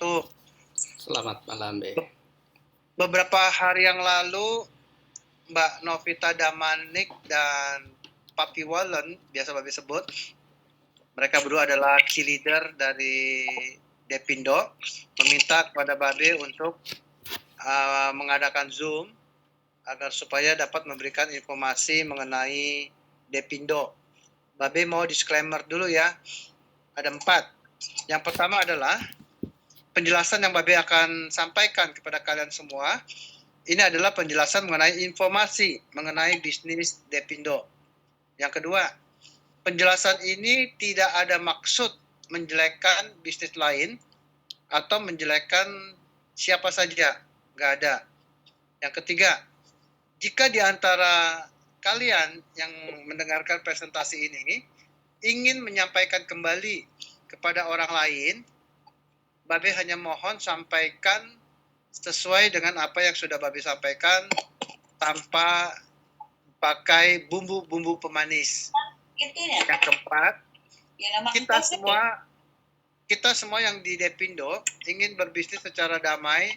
wabarakatuh. Selamat malam, Be. Beberapa hari yang lalu, Mbak Novita Damanik dan Papi Wallen, biasa Babe sebut, mereka berdua adalah key leader dari Depindo, meminta kepada Babe untuk mengadakan Zoom agar supaya dapat memberikan informasi mengenai Depindo. Babe mau disclaimer dulu ya, ada 4. Yang pertama adalah penjelasan yang Babe akan sampaikan kepada kalian semua. Ini adalah penjelasan mengenai informasi mengenai bisnis Depindo. Yang kedua, penjelasan ini tidak ada maksud menjelekkan bisnis lain atau menjelekkan siapa saja, nggak ada. Yang ketiga, jika di antara kalian yang mendengarkan presentasi ini ingin menyampaikan kembali kepada orang lain, Babe hanya mohon sampaikan sesuai dengan apa yang sudah Babe sampaikan tanpa pakai bumbu-bumbu pemanis. Yang keempat, kita semua yang di Depindo ingin berbisnis secara damai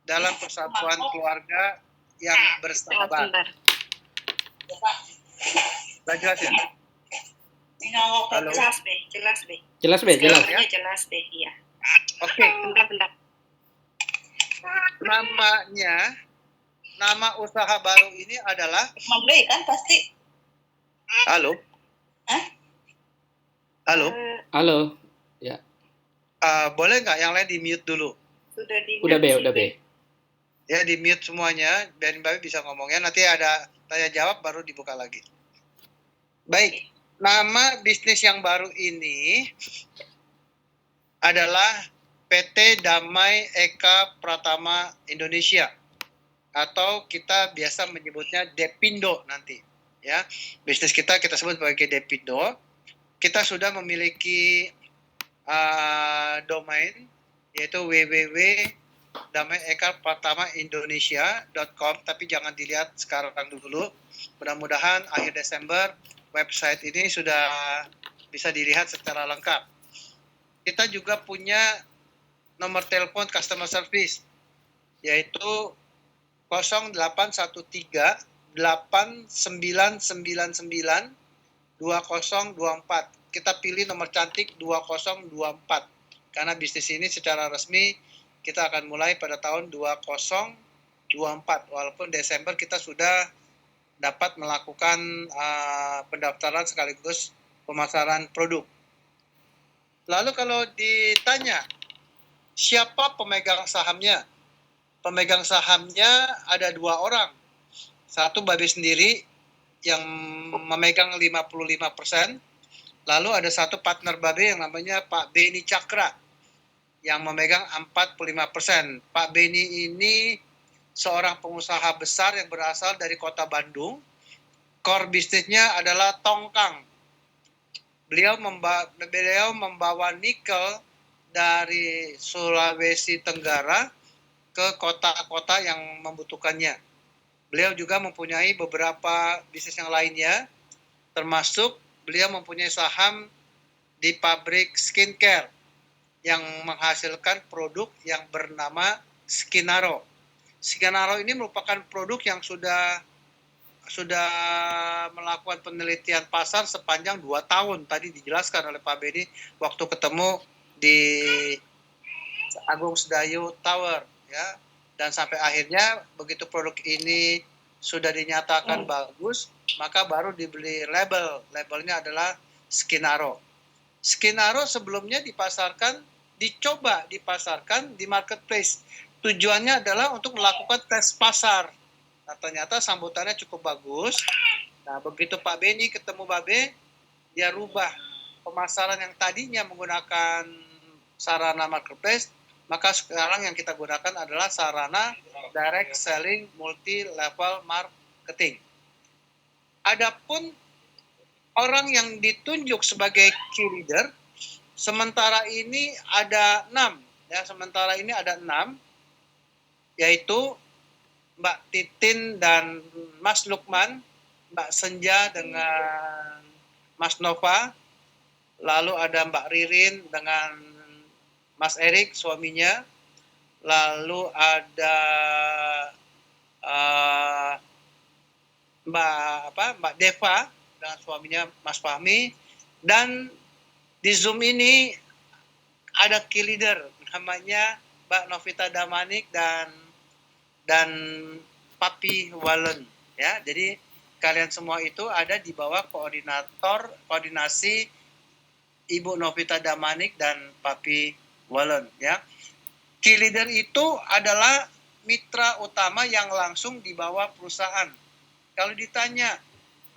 dalam persatuan keluarga yang bersahabat. Jelas ya? Halo? Jelas, Be. Jelas Ya? Jelas, Be. Iya. Oke. Bentar. Nama usaha baru ini adalah Mamre kan pasti. Halo? Halo? Halo. Ya. Boleh nggak yang lain di-mute dulu? Udah, Be. Ya, di-mute semuanya, biar Babe bisa ngomongnya. Nanti ada tanya jawab baru dibuka lagi. Baik, nama bisnis yang baru ini adalah PT Damai Eka Pratama Indonesia, atau kita biasa menyebutnya Depindo nanti. Ya, bisnis kita sebut sebagai Depindo. Kita sudah memiliki domain yaitu www.damaiekapratamaindonesia.com, tapi jangan dilihat sekarang dulu. Mudah-mudahan akhir Desember website ini sudah bisa dilihat secara lengkap. Kita juga punya nomor telepon customer service yaitu 0813 8999 2024. Kita pilih nomor cantik 2024 karena bisnis ini secara resmi kita akan mulai pada tahun 2024, walaupun Desember kita sudah dapat melakukan pendaftaran sekaligus pemasaran produk. Lalu kalau ditanya siapa pemegang sahamnya? Pemegang sahamnya ada 2 orang. Satu Babe sendiri yang memegang 55%. Lalu ada satu partner Babe yang namanya Pak Beni Cakra yang memegang 45%. Pak Beni ini seorang pengusaha besar yang berasal dari kota Bandung. Core bisnisnya adalah tongkang. Beliau membawa nikel dari Sulawesi Tenggara ke kota-kota yang membutuhkannya. Beliau juga mempunyai beberapa bisnis yang lainnya, termasuk beliau mempunyai saham di pabrik skincare yang menghasilkan produk yang bernama Skinaro. Skinaro ini merupakan produk yang sudah melakukan penelitian pasar sepanjang 2 tahun. Tadi dijelaskan oleh Pak Beni waktu ketemu di Agung Sedayu Tower, ya. Dan sampai akhirnya begitu produk ini sudah dinyatakan bagus, maka baru dibeli label. Labelnya adalah Skinaro. Skinaro sebelumnya dicoba dipasarkan di marketplace. Tujuannya adalah untuk melakukan tes pasar. Nah, ternyata sambutannya cukup bagus. Nah, begitu Pak Beni ketemu Babe, dia rubah pemasaran yang tadinya menggunakan sarana marketplace, maka sekarang yang kita gunakan adalah sarana direct selling multi-level marketing. Adapun orang yang ditunjuk sebagai key leader, sementara ini ada 6. Ya, sementara ini ada 6, yaitu Mbak Titin dan Mas Lukman, Mbak Senja dengan Mas Nova, lalu ada Mbak Ririn dengan Mas Erik suaminya, lalu ada Mbak Deva dengan suaminya Mas Fahmi, dan di Zoom ini ada key leader namanya Mbak Novita Damanik dan Papi Wallen, ya. Jadi kalian semua itu ada di bawah koordinasi Ibu Novita Damanik dan Papi Wallen, ya. Key leader itu adalah mitra utama yang langsung di bawah perusahaan. Kalau ditanya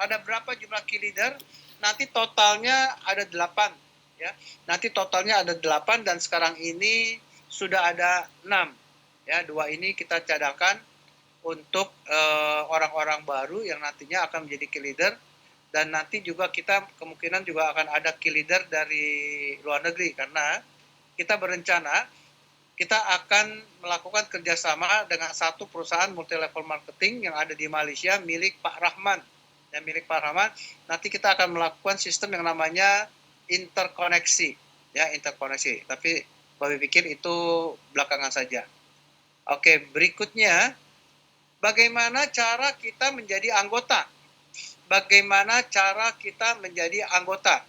ada berapa jumlah key leader, nanti totalnya ada 8, ya. Nanti totalnya ada 8 dan sekarang ini sudah ada 6. Ya, 2 ini kita cadangkan untuk orang-orang baru yang nantinya akan menjadi key leader, dan nanti juga kita kemungkinan juga akan ada key leader dari luar negeri karena kita berencana kita akan melakukan kerjasama dengan satu perusahaan multi level marketing yang ada di Malaysia milik Pak Rahman. Dan milik Pak Rahman, nanti kita akan melakukan sistem yang namanya interkoneksi. Ya, interkoneksi. Tapi Bapak pikir itu belakangan saja. Oke, berikutnya, bagaimana cara kita menjadi anggota? Bagaimana cara kita menjadi anggota?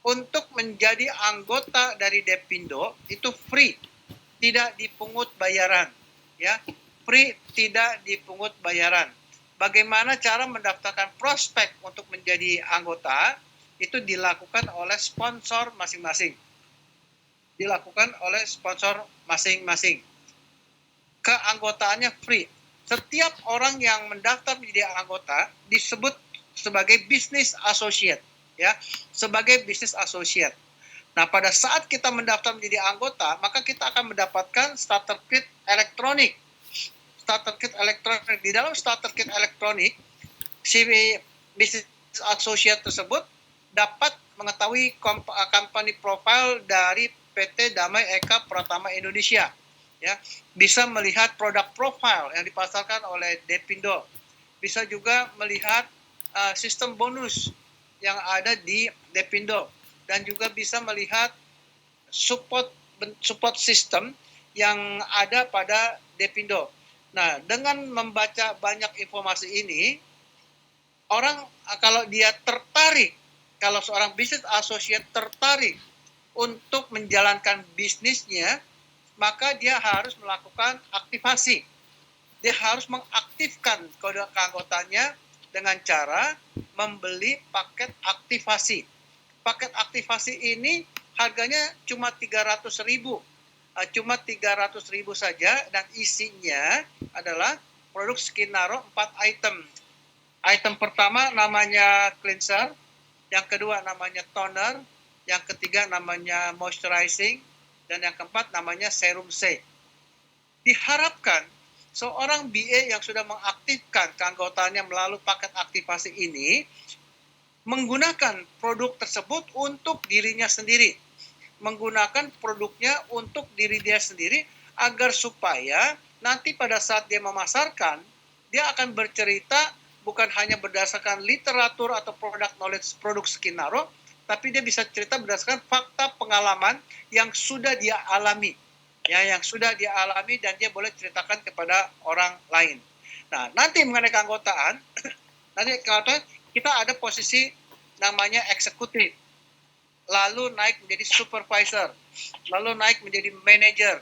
Untuk menjadi anggota dari Depindo itu free. Tidak dipungut bayaran, ya, free, tidak dipungut bayaran. Bagaimana cara mendaftarkan prospek untuk menjadi anggota? Itu dilakukan oleh sponsor masing-masing. Dilakukan oleh sponsor masing-masing. Keanggotaannya free. Setiap orang yang mendaftar menjadi anggota disebut sebagai business associate, ya, sebagai business associate. Nah, pada saat kita mendaftar menjadi anggota, maka kita akan mendapatkan starter kit elektronik. Starter kit elektronik. Di dalam starter kit elektronik, si business associate tersebut dapat mengetahui company profile dari PT Damai Eka Pratama Indonesia. Ya, bisa melihat produk profile yang dipasarkan oleh Depindo. Bisa juga melihat sistem bonus yang ada di Depindo. Dan juga bisa melihat support system yang ada pada Depindo. Nah, dengan membaca banyak informasi ini, orang kalau dia tertarik, kalau seorang business associate tertarik untuk menjalankan bisnisnya, maka dia harus melakukan aktivasi. Dia harus mengaktifkan kode keanggotaannya dengan cara membeli paket aktivasi. Paket aktivasi ini harganya cuma 300.000. Cuma 300.000 saja, dan isinya adalah produk Skinaro 4 item. Item pertama namanya cleanser, yang kedua namanya toner, yang ketiga namanya moisturizing, dan yang keempat namanya serum C. Diharapkan seorang BA yang sudah mengaktifkan keanggotaannya melalui paket aktivasi ini menggunakan produk tersebut untuk dirinya sendiri, menggunakan produknya untuk diri dia sendiri, agar supaya nanti pada saat dia memasarkan, dia akan bercerita bukan hanya berdasarkan literatur atau produk knowledge produk Skinaro, tapi dia bisa cerita berdasarkan fakta pengalaman yang sudah dia alami, ya, yang sudah dia alami, dan dia boleh ceritakan kepada orang lain. Nah, nanti mengenai keanggotaan, nanti kita ada posisi namanya eksekutif, lalu naik menjadi supervisor, lalu naik menjadi manager,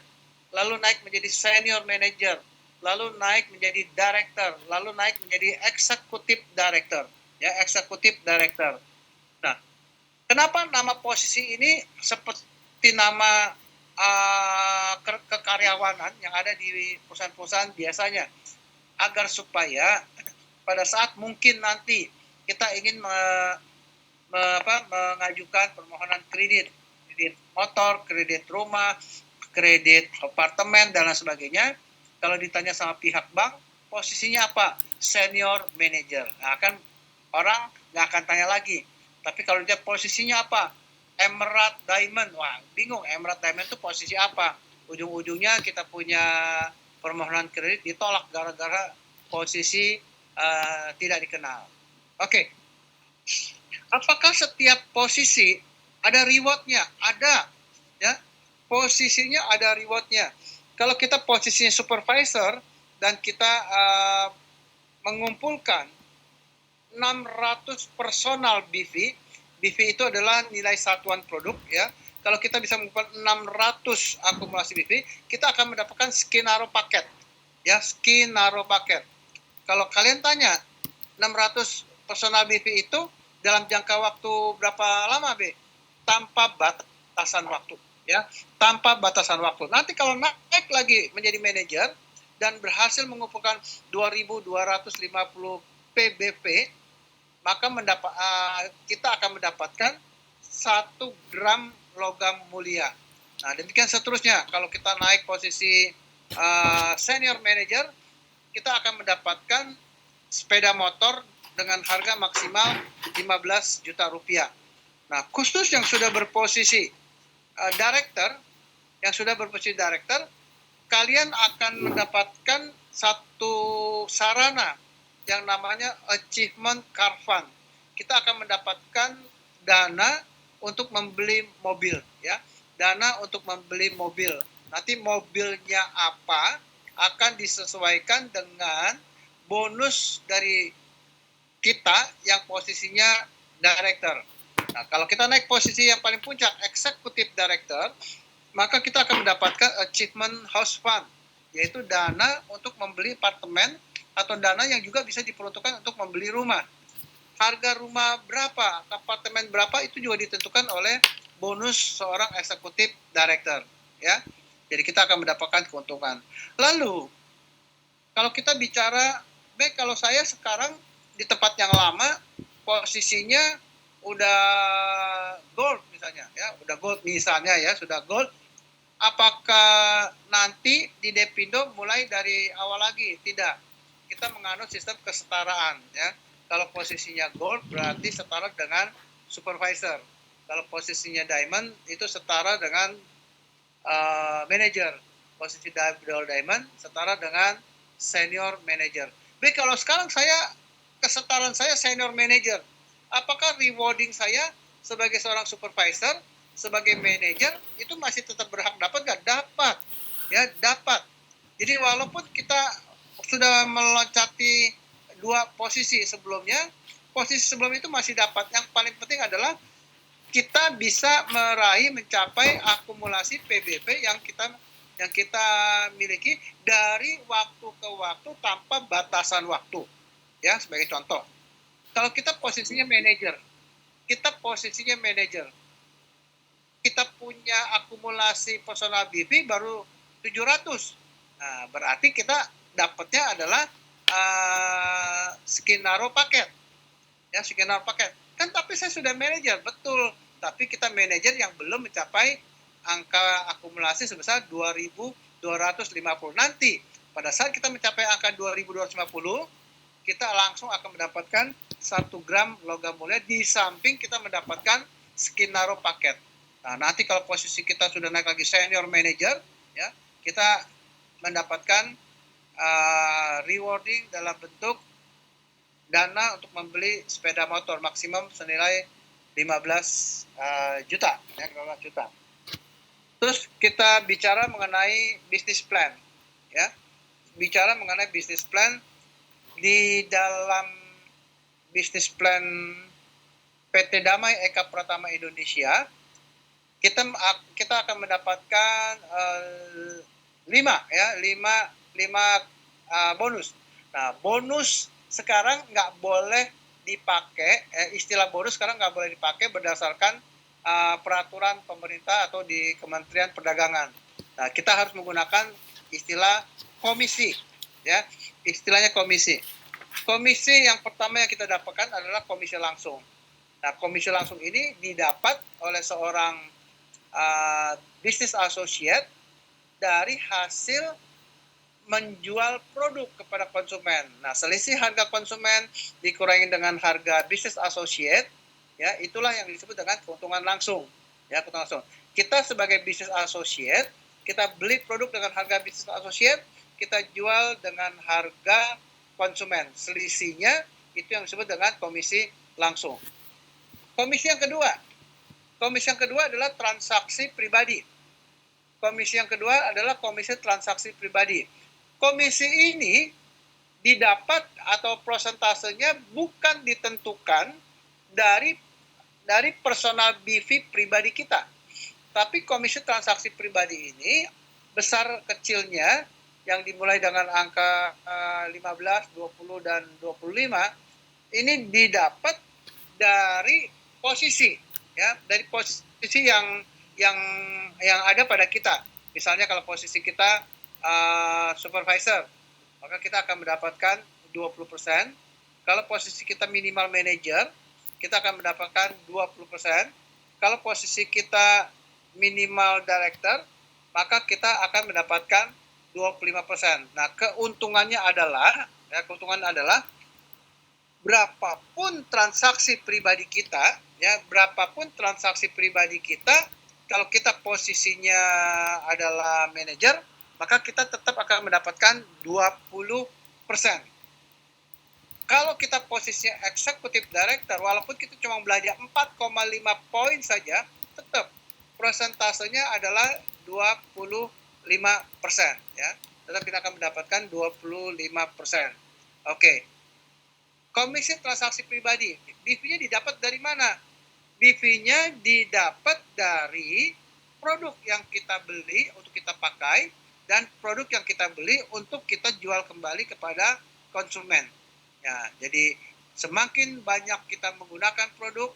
lalu naik menjadi senior manager, lalu naik menjadi director, lalu naik menjadi eksekutif director, ya, eksekutif director. Nah, kenapa nama posisi ini seperti nama kekaryawanan yang ada di perusahaan-perusahaan biasanya? Agar supaya pada saat mungkin nanti kita ingin mengajukan permohonan kredit motor, kredit rumah, kredit apartemen, dan lain sebagainya, kalau ditanya sama pihak bank, posisinya apa? Senior manager. Nah, kan orang nggak akan tanya lagi. Tapi kalau dia posisinya apa? Emerald Diamond. Wah, bingung. Emerald Diamond itu posisi apa? Ujung-ujungnya kita punya permohonan kredit ditolak gara-gara posisi tidak dikenal. Oke. Apakah setiap posisi ada rewardnya? Ada, ya. posisinya ada rewardnya. Kalau kita posisinya supervisor dan kita mengumpulkan 600 personal BV itu adalah nilai satuan produk ya. Kalau kita bisa mengumpulkan 600 akumulasi BV, kita akan mendapatkan skenario paket. Ya, skenario paket. Kalau kalian tanya 600 personal BV itu dalam jangka waktu berapa lama, B? Tanpa batasan waktu, ya. Tanpa batasan waktu. Nanti kalau naik lagi menjadi manajer dan berhasil mengumpulkan 2.250 PBP, maka kita akan mendapatkan 1 gram logam mulia. Nah, demikian seterusnya. Kalau kita naik posisi senior manager, kita akan mendapatkan sepeda motor dengan harga maksimal 15 juta rupiah. Nah, khusus yang sudah berposisi director, kalian akan mendapatkan satu sarana yang namanya Achievement Car Fund. Kita akan mendapatkan dana untuk membeli mobil, ya. Dana untuk membeli mobil. Nanti mobilnya apa akan disesuaikan dengan bonus dari kita yang posisinya director. Nah, kalau kita naik posisi yang paling puncak, executive director, maka kita akan mendapatkan Achievement House Fund, yaitu dana untuk membeli apartemen atau dana yang juga bisa diperuntukkan untuk membeli rumah. Harga rumah berapa, apartemen berapa itu juga ditentukan oleh bonus seorang executive director, ya. Jadi kita akan mendapatkan keuntungan. Lalu kalau kita bicara, kalau saya sekarang di tempat yang lama posisinya udah gold misalnya, ya, sudah gold. Apakah nanti di Depindo mulai dari awal lagi? Tidak. Kita menganut sistem kesetaraan, ya. Kalau posisinya gold berarti setara dengan supervisor. Kalau posisinya diamond itu setara dengan manager. Posisi double diamond setara dengan senior manager. Kalau sekarang kesetaraan saya senior manager, apakah rewarding saya sebagai seorang supervisor, sebagai manager itu masih tetap berhak dapat nggak? Dapat, ya, dapat. Jadi walaupun kita sudah meloncati 2 posisi sebelumnya, posisi sebelum itu masih dapat. Yang paling penting adalah kita bisa mencapai akumulasi PBB yang kita miliki dari waktu ke waktu tanpa batasan waktu. Ya, sebagai contoh. Kalau kita posisinya manajer, kita punya akumulasi personal BV baru 700. Nah, berarti kita dapatnya adalah skenario paket. Ya, skenario paket. Kan tapi saya sudah manajer, betul. Tapi kita manajer yang belum mencapai angka akumulasi sebesar 2.250. Nanti pada saat kita mencapai angka 2.250, kita langsung akan mendapatkan 1 gram logam mulia di samping kita mendapatkan skenario paket. Nah, nanti kalau posisi kita sudah naik lagi senior manager, ya, kita mendapatkan rewarding dalam bentuk dana untuk membeli sepeda motor maksimum senilai 15 juta, ya, 15 juta. Terus kita bicara mengenai bisnis plan, ya. Bicara mengenai bisnis plan, di dalam bisnis plan PT Damai Eka Pratama Indonesia, kita akan mendapatkan 5 bonus. Nah, bonus sekarang nggak boleh dipakai, istilah bonus sekarang nggak boleh dipakai berdasarkan peraturan pemerintah atau di Kementerian Perdagangan. Nah, kita harus menggunakan istilah komisi, ya, istilahnya komisi. Komisi yang pertama yang kita dapatkan adalah komisi langsung. Nah, komisi langsung ini didapat oleh seorang business associate dari hasil menjual produk kepada konsumen. Nah, selisih harga konsumen dikurangi dengan harga business associate, ya, itulah yang disebut dengan keuntungan langsung. Ya, keuntungan langsung. Kita sebagai business associate, kita beli produk dengan harga business associate, kita jual dengan harga konsumen. Selisihnya itu yang disebut dengan komisi langsung. Komisi yang kedua adalah transaksi pribadi. Komisi yang kedua adalah komisi transaksi pribadi. Komisi ini didapat atau prosentasenya bukan ditentukan dari personal BV pribadi kita. Tapi komisi transaksi pribadi ini besar kecilnya yang dimulai dengan angka 15, 20 dan 25 ini didapat dari posisi ya, dari posisi yang ada pada kita. Misalnya kalau posisi kita supervisor, maka kita akan mendapatkan 20%. Kalau posisi kita minimal manager, kita akan mendapatkan 20%. Kalau posisi kita minimal director, maka kita akan mendapatkan 25%. Nah, keuntungannya adalah berapapun transaksi pribadi kita, ya, berapapun transaksi pribadi kita, kalau kita posisinya adalah manajer, maka kita tetap akan mendapatkan 20%. Kalau kita posisinya eksekutif director, walaupun kita cuma belanja 4,5 poin saja, tetap prosentasenya adalah 25%, ya. Tetap kita akan mendapatkan 25%. Oke. Komisi transaksi pribadi, BV-nya didapat dari mana? BV-nya didapat dari produk yang kita beli untuk kita pakai dan produk yang kita beli untuk kita jual kembali kepada konsumen. Ya, jadi semakin banyak kita menggunakan produk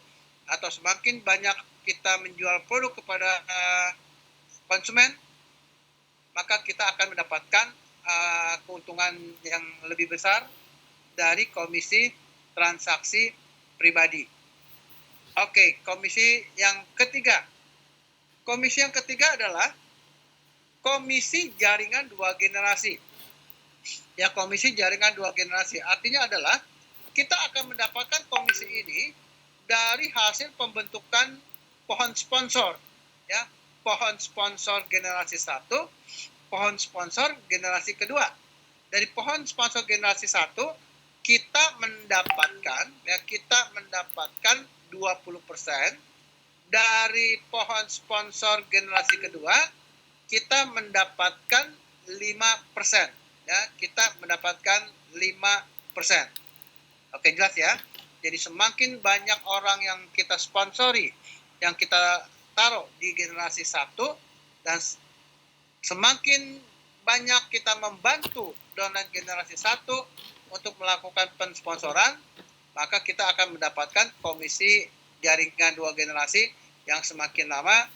atau semakin banyak kita menjual produk kepada konsumen, maka kita akan mendapatkan keuntungan yang lebih besar dari komisi transaksi pribadi. Oke, komisi yang ketiga. Komisi yang ketiga adalah komisi jaringan dua generasi. Ya, komisi jaringan dua generasi. Artinya adalah kita akan mendapatkan komisi ini dari hasil pembentukan pohon sponsor. Ya, pohon sponsor generasi 1, pohon sponsor generasi kedua. Dari pohon sponsor generasi 1 kita mendapatkan 20%. Dari pohon sponsor generasi kedua kita mendapatkan 5%. Ya, kita mendapatkan 5%. Oke, jelas ya. Jadi semakin banyak orang yang kita sponsori, yang kita taruh di generasi 1, dan semakin banyak kita membantu donat generasi 1 untuk melakukan pensponsoran, maka kita akan mendapatkan komisi jaringan dua generasi yang semakin lama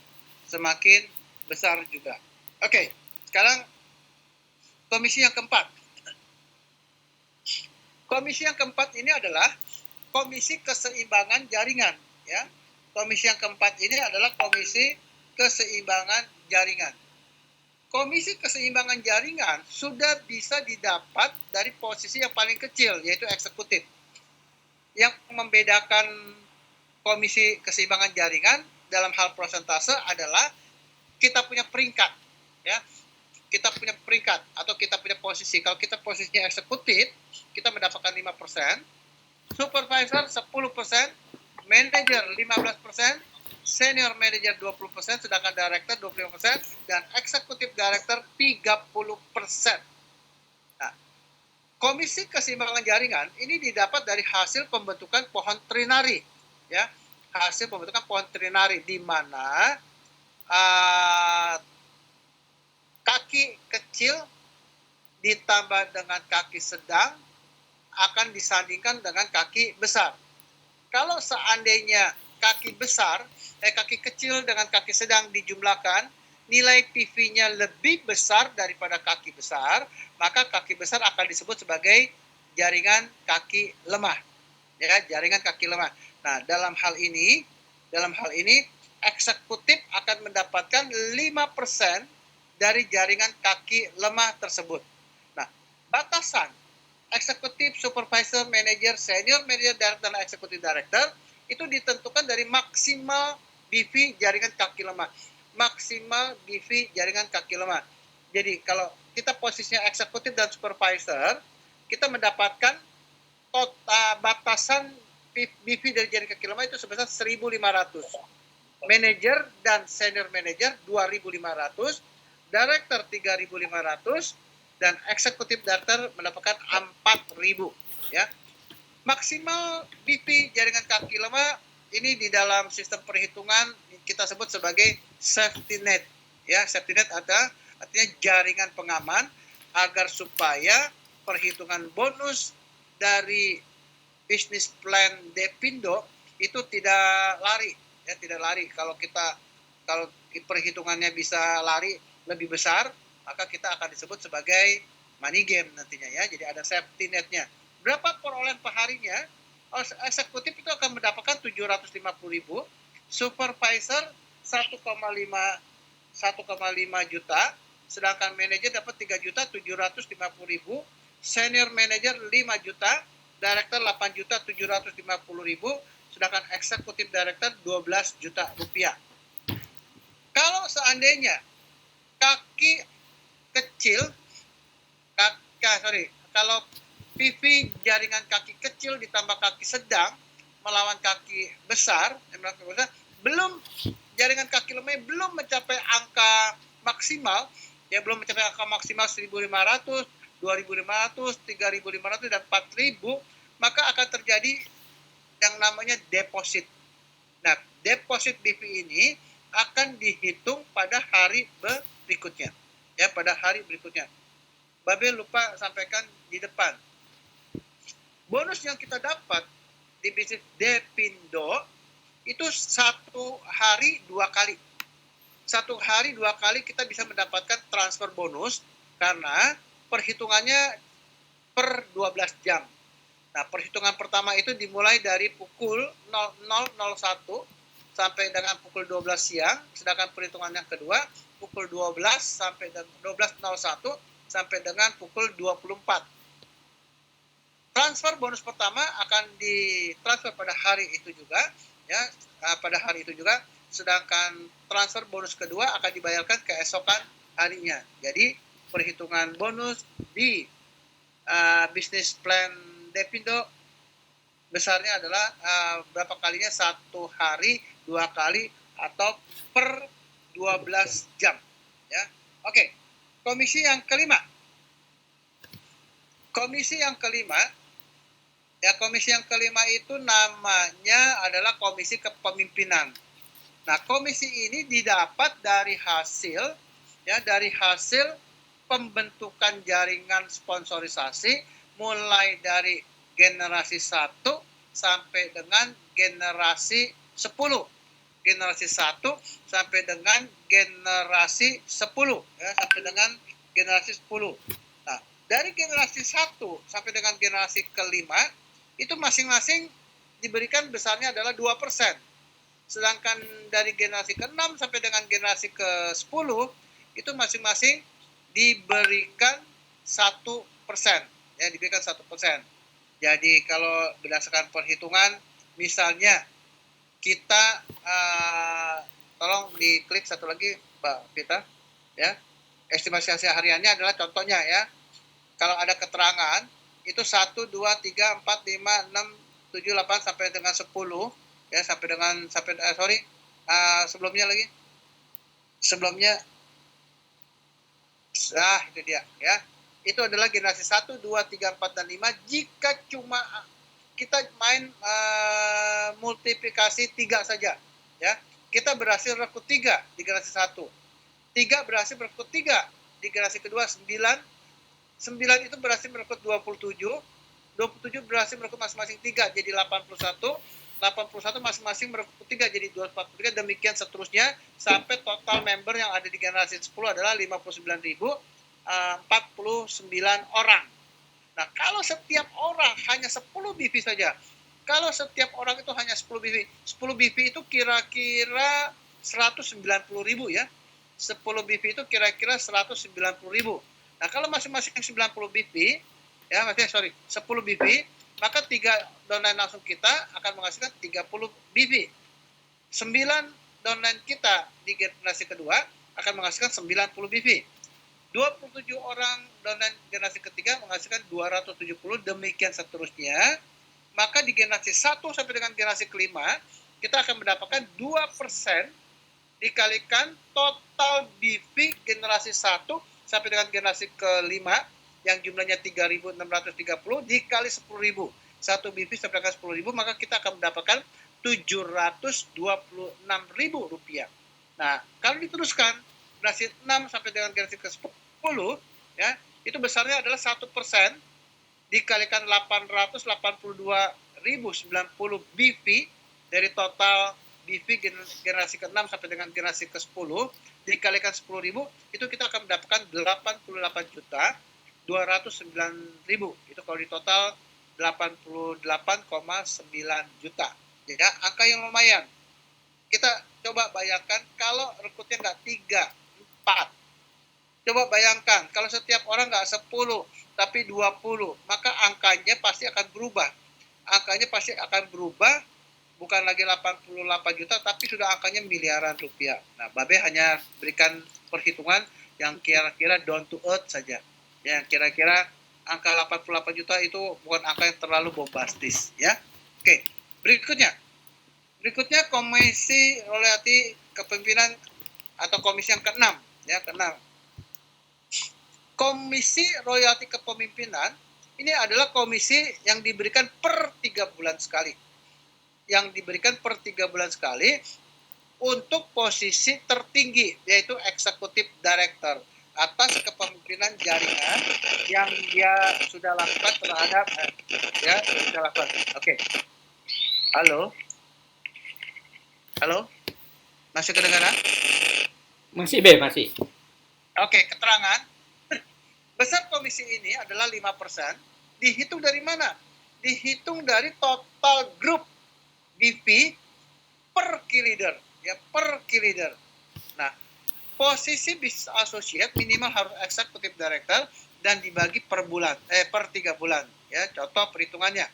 semakin besar juga. Oke, sekarang komisi yang keempat. Komisi yang keempat ini adalah komisi keseimbangan jaringan, ya. Komisi yang keempat ini adalah komisi keseimbangan jaringan. Komisi keseimbangan jaringan sudah bisa didapat dari posisi yang paling kecil, yaitu eksekutif. Yang membedakan komisi keseimbangan jaringan dalam hal persentase adalah kita punya peringkat, ya. Kita punya peringkat atau kita punya posisi. Kalau kita posisinya eksekutif, kita mendapatkan 5%, supervisor 10%, manager 15%, senior manager 20%, sedangkan director 25%, dan eksekutif director 30%. Nah, komisi keseimbangan jaringan ini didapat dari hasil pembentukan pohon trinari, ya. Hasil pembentukan pohon trinari di mana kaki kecil ditambah dengan kaki sedang akan disandingkan dengan kaki besar. Kalau seandainya kaki kecil dengan kaki sedang dijumlahkan, nilai PV-nya lebih besar daripada kaki besar, maka kaki besar akan disebut sebagai jaringan kaki lemah. Ya, jaringan kaki lemah. Nah, dalam hal ini eksekutif akan mendapatkan 5% dari jaringan kaki lemah tersebut. Nah, batasan eksekutif, supervisor, manager, senior manager, director, dan eksekutif director itu ditentukan dari maksimal BV jaringan kaki lemah. Maksimal BV jaringan kaki lemah. Jadi kalau kita posisinya eksekutif dan supervisor, kita mendapatkan batasan BV dari jaringan kaki lemah itu sebesar 1.500. Manager dan senior manager 2.500. director 3.500, dan eksekutif director mendapatkan 4.000 ya. Maksimal BP jaringan kaki lemah ini di dalam sistem perhitungan kita sebut sebagai safety net ya. Safety net artinya jaringan pengaman agar supaya perhitungan bonus dari bisnis plan Depindo itu tidak lari ya, tidak lari. Kalau perhitungannya bisa lari lebih besar, maka kita akan disebut sebagai money game nantinya ya. Jadi ada safety netnya. Berapa perolehan perharinya? Eksekutif itu akan mendapatkan 750.000, supervisor 1,5 juta, sedangkan manajer dapat 3.750.000, senior manager 5 juta, director 8.750.000, sedangkan eksekutif director 12 juta rupiah. Kalau seandainya kaki kecil, kalau PV jaringan kaki kecil ditambah kaki sedang melawan kaki besar, belum jaringan kaki lemah belum mencapai angka maksimal, ya belum mencapai angka maksimal 1.500, 2.500, 3.500 dan 4.000, maka akan terjadi yang namanya deposit. Nah, deposit BP ini akan dihitung pada hari berikutnya. Ya, pada hari berikutnya. Babe lupa sampaikan di depan. Bonus yang kita dapat di bisnis Depindo itu 1 hari 2 kali. 1 hari 2 kali kita bisa mendapatkan transfer bonus karena perhitungannya per 12 jam. Nah, perhitungan pertama itu dimulai dari pukul 00.01 sampai dengan pukul 12 siang, sedangkan perhitungan yang kedua pukul 12 sampai dengan 12.01 sampai dengan pukul 24. Transfer bonus pertama akan ditransfer pada hari itu juga, ya, pada hari itu juga. Sedangkan transfer bonus kedua akan dibayarkan keesokan harinya. Jadi perhitungan bonus di bisnis plan Depindo besarnya adalah berapa kalinya 1 hari 2 kali atau per 12 jam. Ya, oke. Komisi yang kelima. Komisi yang kelima itu namanya adalah Komisi Kepemimpinan. Nah, komisi ini didapat dari hasil pembentukan jaringan sponsorisasi mulai dari generasi 1 sampai dengan generasi 10. Generasi 1 sampai dengan generasi 10 ya, sampai dengan generasi 10. Nah, dari generasi 1 sampai dengan generasi kelima itu masing-masing diberikan besarnya adalah 2%. Sedangkan dari generasi ke-6 sampai dengan generasi ke-10 itu masing-masing diberikan 1%. Ya, diberikan 1%. Jadi kalau berdasarkan perhitungan, misalnya kita tolong diklik satu lagi Mbak Pita, ya. Estimasi hasil hariannya adalah contohnya ya. Kalau ada keterangan itu 1, 2, 3, 4, 5, 6, 7, 8 sampai dengan 10 ya, itu dia ya. Itu adalah generasi 1, 2, 3, 4 dan 5 jika cuma kita main multiplikasi 3 saja ya. Kita berhasil rekrut 3 di generasi 1. 3 berhasil merekrut 3 di generasi kedua, 9 itu berhasil merekrut 27 berhasil merekrut masing-masing 3 jadi 81 masing-masing merekrut 3 jadi 243, demikian seterusnya sampai total member yang ada di generasi 10 adalah 59.049 orang. Nah, kalau setiap orang hanya 10 BP saja, kalau setiap orang itu hanya 10 BP itu kira-kira 190.000 ya. 10 BP itu kira-kira 190.000. Nah, kalau masing-masing 90 BP, ya, 10 BP, maka 3 downline langsung kita akan menghasilkan 30 BP. 9 downline kita di generasi kedua akan menghasilkan 90 BP. 27 orang downline generasi ketiga menghasilkan 270, demikian seterusnya. Maka di generasi 1 sampai dengan generasi kelima, kita akan mendapatkan 2% dikalikan total BV generasi 1 sampai dengan generasi kelima yang jumlahnya 3.630 dikali 10.000. 1 BV sampai dengan 10.000, maka kita akan mendapatkan Rp726.000. Nah, kalau diteruskan generasi 6 sampai dengan generasi ke-10 ya, itu besarnya adalah 1% dikalikan 882.090 BV dari total BV generasi ke-6 sampai dengan generasi ke-10 dikalikan 10.000, itu kita akan mendapatkan 88.209.000. Itu kalau di total 88,9 juta. Ya, angka yang lumayan. Kita coba bayangkan kalau rekrutnya nggak 3, 4. Coba bayangkan kalau setiap orang nggak 10, tapi 20, maka angkanya pasti akan berubah. Angkanya pasti akan berubah, bukan lagi 88 juta, tapi sudah angkanya miliaran rupiah. Nah, Babe hanya berikan perhitungan yang kira-kira down to earth saja. Ya, kira-kira angka 88 juta itu bukan angka yang terlalu bombastis. Ya, oke. Berikutnya Komisi Royalti Kepemimpinan atau komisi yang ke-6. Ya, ke-6. Komisi Royalti Kepemimpinan ini adalah komisi yang diberikan per 3 bulan sekali. Yang diberikan per 3 bulan sekali untuk posisi tertinggi, yaitu Executive Director, atas kepemimpinan jaringan yang dia sudah lakukan terhadap sudah lakukan. Oke. Halo? Masih kedengaran? Masih, Be, masih. Oke, keterangan. Besar komisi ini adalah 5%. Dihitung dari mana? Dihitung dari total grup BV per key leader. Ya, per key leader. Nah, posisi business associate minimal harus executive director dan dibagi per bulan, per 3 bulan. Ya, contoh perhitungannya.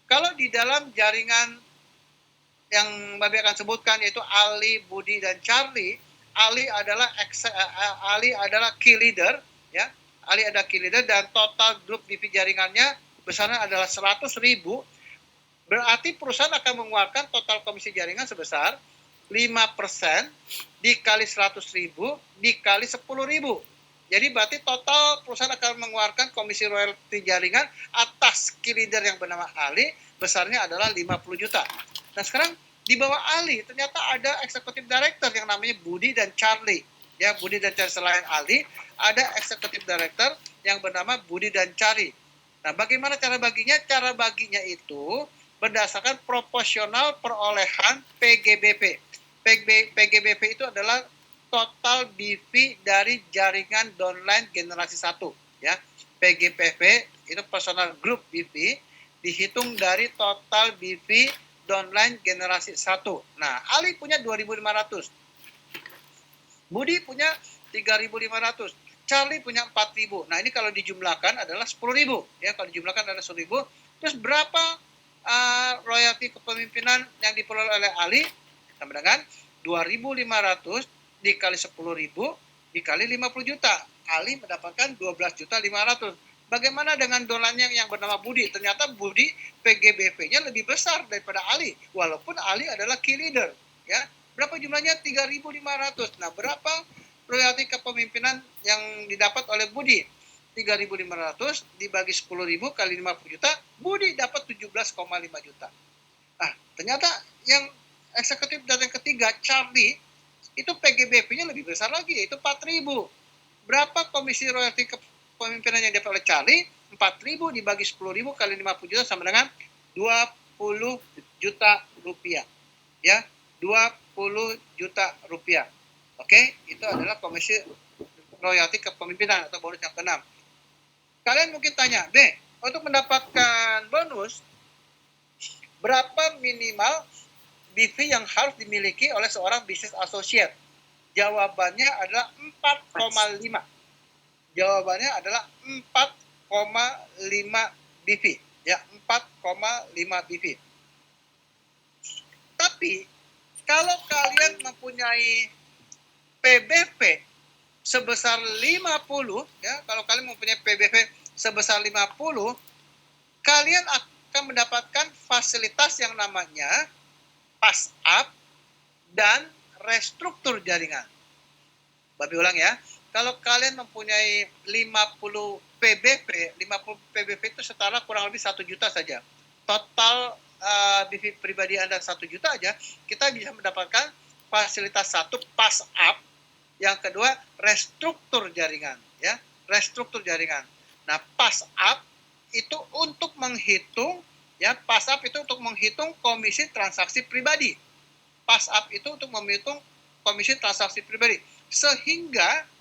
Kalau di dalam jaringan yang Babe akan sebutkan yaitu Ali, Budi, dan Charlie, Ali adalah key leader, ya. Ali adalah key leader dan total grup BV jaringannya besarnya adalah 100.000. Berarti perusahaan akan mengeluarkan total komisi jaringan sebesar 5% dikali 100.000 dikali 10.000. Jadi berarti total perusahaan akan mengeluarkan komisi royalti jaringan atas key leader yang bernama Ali besarnya adalah 50 juta. Nah, sekarang di bawah Ali ternyata ada executive director yang namanya Budi dan Charlie. Ya, Budi dan Charlie. Selain Ali, ada executive director yang bernama Budi dan Charlie. Nah, bagaimana cara baginya? Cara baginya itu berdasarkan proporsional perolehan PGBP. PGBP itu adalah total BV dari jaringan downline generasi 1. Ya, PGBP itu personal group BV dihitung dari total BV downline generasi 1. Nah, Ali punya 2.500. Budi punya 3.500. Charlie punya 4.000. Nah, ini kalau dijumlahkan adalah 10.000. Ya, kalau dijumlahkan adalah 10.000. Terus berapa royalti kepemimpinan yang diperoleh oleh Ali? Sama dengan 2.500 dikali 10.000 dikali 50 juta. Ali mendapatkan 12.500. Bagaimana dengan dolarnya yang bernama Budi? Ternyata Budi PGBP-nya lebih besar daripada Ali, walaupun Ali adalah key leader. Ya, berapa jumlahnya? 3.500. Nah, berapa royalti kepemimpinan yang didapat oleh Budi? 3.500 dibagi 10.000 kali 50 juta, Budi dapat 17,5 juta. Nah, ternyata yang eksekutif dan yang ketiga, Charlie, itu PGBP-nya lebih besar lagi, yaitu 4.000. Berapa komisi royalti kepemimpinan yang didapat oleh Charlie? 4.000 dibagi 10.000 kali 50 juta sama dengan 20 juta rupiah. Ya, 20 juta rupiah. Oke, itu adalah komisi royalti kepemimpinan atau bonus yang ke-6. Kalian mungkin tanya, B, untuk mendapatkan bonus, berapa minimal BV yang harus dimiliki oleh seorang business associate? Jawabannya adalah 4,5. Jawabannya adalah 4,5 BV. Ya, 4,5 BV. Tapi, kalau kalian mempunyai PBV sebesar 50, ya, kalau kalian mempunyai PBV sebesar 50, kalian akan mendapatkan fasilitas yang namanya pass up dan restruktur jaringan. Babi ulang ya. Kalau kalian mempunyai 50 PBV, 50 PBV itu setara kurang lebih 1 juta saja. Total BV pribadi Anda 1 juta aja, kita bisa mendapatkan fasilitas satu, pass up. Yang kedua, restruktur jaringan. Ya, restruktur jaringan. Nah, pass up itu untuk menghitung, ya, pass up itu untuk menghitung komisi transaksi pribadi. Pass up itu untuk menghitung komisi transaksi pribadi. Sehingga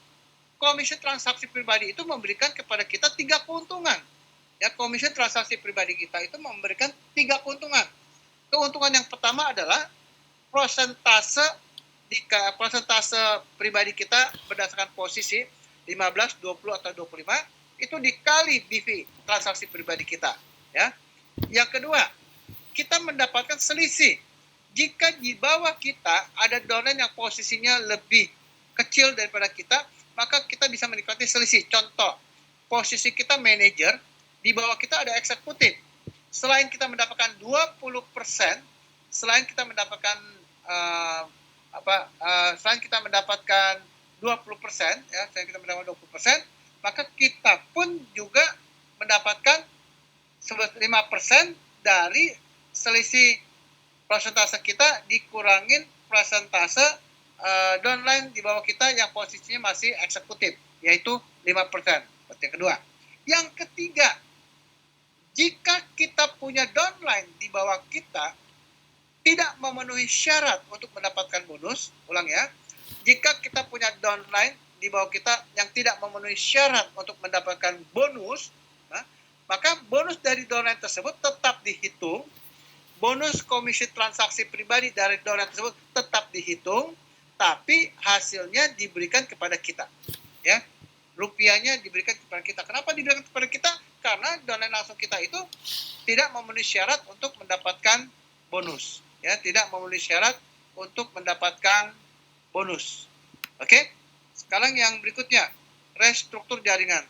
komisi transaksi pribadi itu memberikan kepada kita 3 keuntungan. Ya, komisi transaksi pribadi kita itu memberikan 3 keuntungan. Keuntungan yang pertama adalah persentase pribadi kita berdasarkan posisi 15, 20 atau 25 itu dikali BV transaksi pribadi kita, ya. Yang kedua, kita mendapatkan selisih. Jika di bawah kita ada downline yang posisinya lebih kecil daripada kita, maka kita bisa menikmati selisih. Contoh, posisi kita manajer, di bawah kita ada eksekutif. Selain kita mendapatkan 20%, selain kita mendapatkan 20%, ya, selain kita mendapatkan 20%, maka kita pun juga mendapatkan 5% dari selisih persentase kita dikurangin persentase downline di bawah kita yang posisinya masih eksekutif, yaitu 5%. Yang kedua. Yang ketiga, jika kita punya downline di bawah kita tidak memenuhi syarat untuk mendapatkan bonus, ulang ya, jika kita punya downline di bawah kita yang tidak memenuhi syarat untuk mendapatkan bonus, maka bonus dari downline tersebut tetap dihitung, bonus komisi transaksi pribadi dari downline tersebut tetap dihitung, tapi hasilnya diberikan kepada kita, ya, rupiahnya diberikan kepada kita. Kenapa diberikan kepada kita? Karena downline langsung kita itu tidak memenuhi syarat untuk mendapatkan bonus, ya, tidak memenuhi syarat untuk mendapatkan bonus. Oke, sekarang yang berikutnya, restruktur jaringan.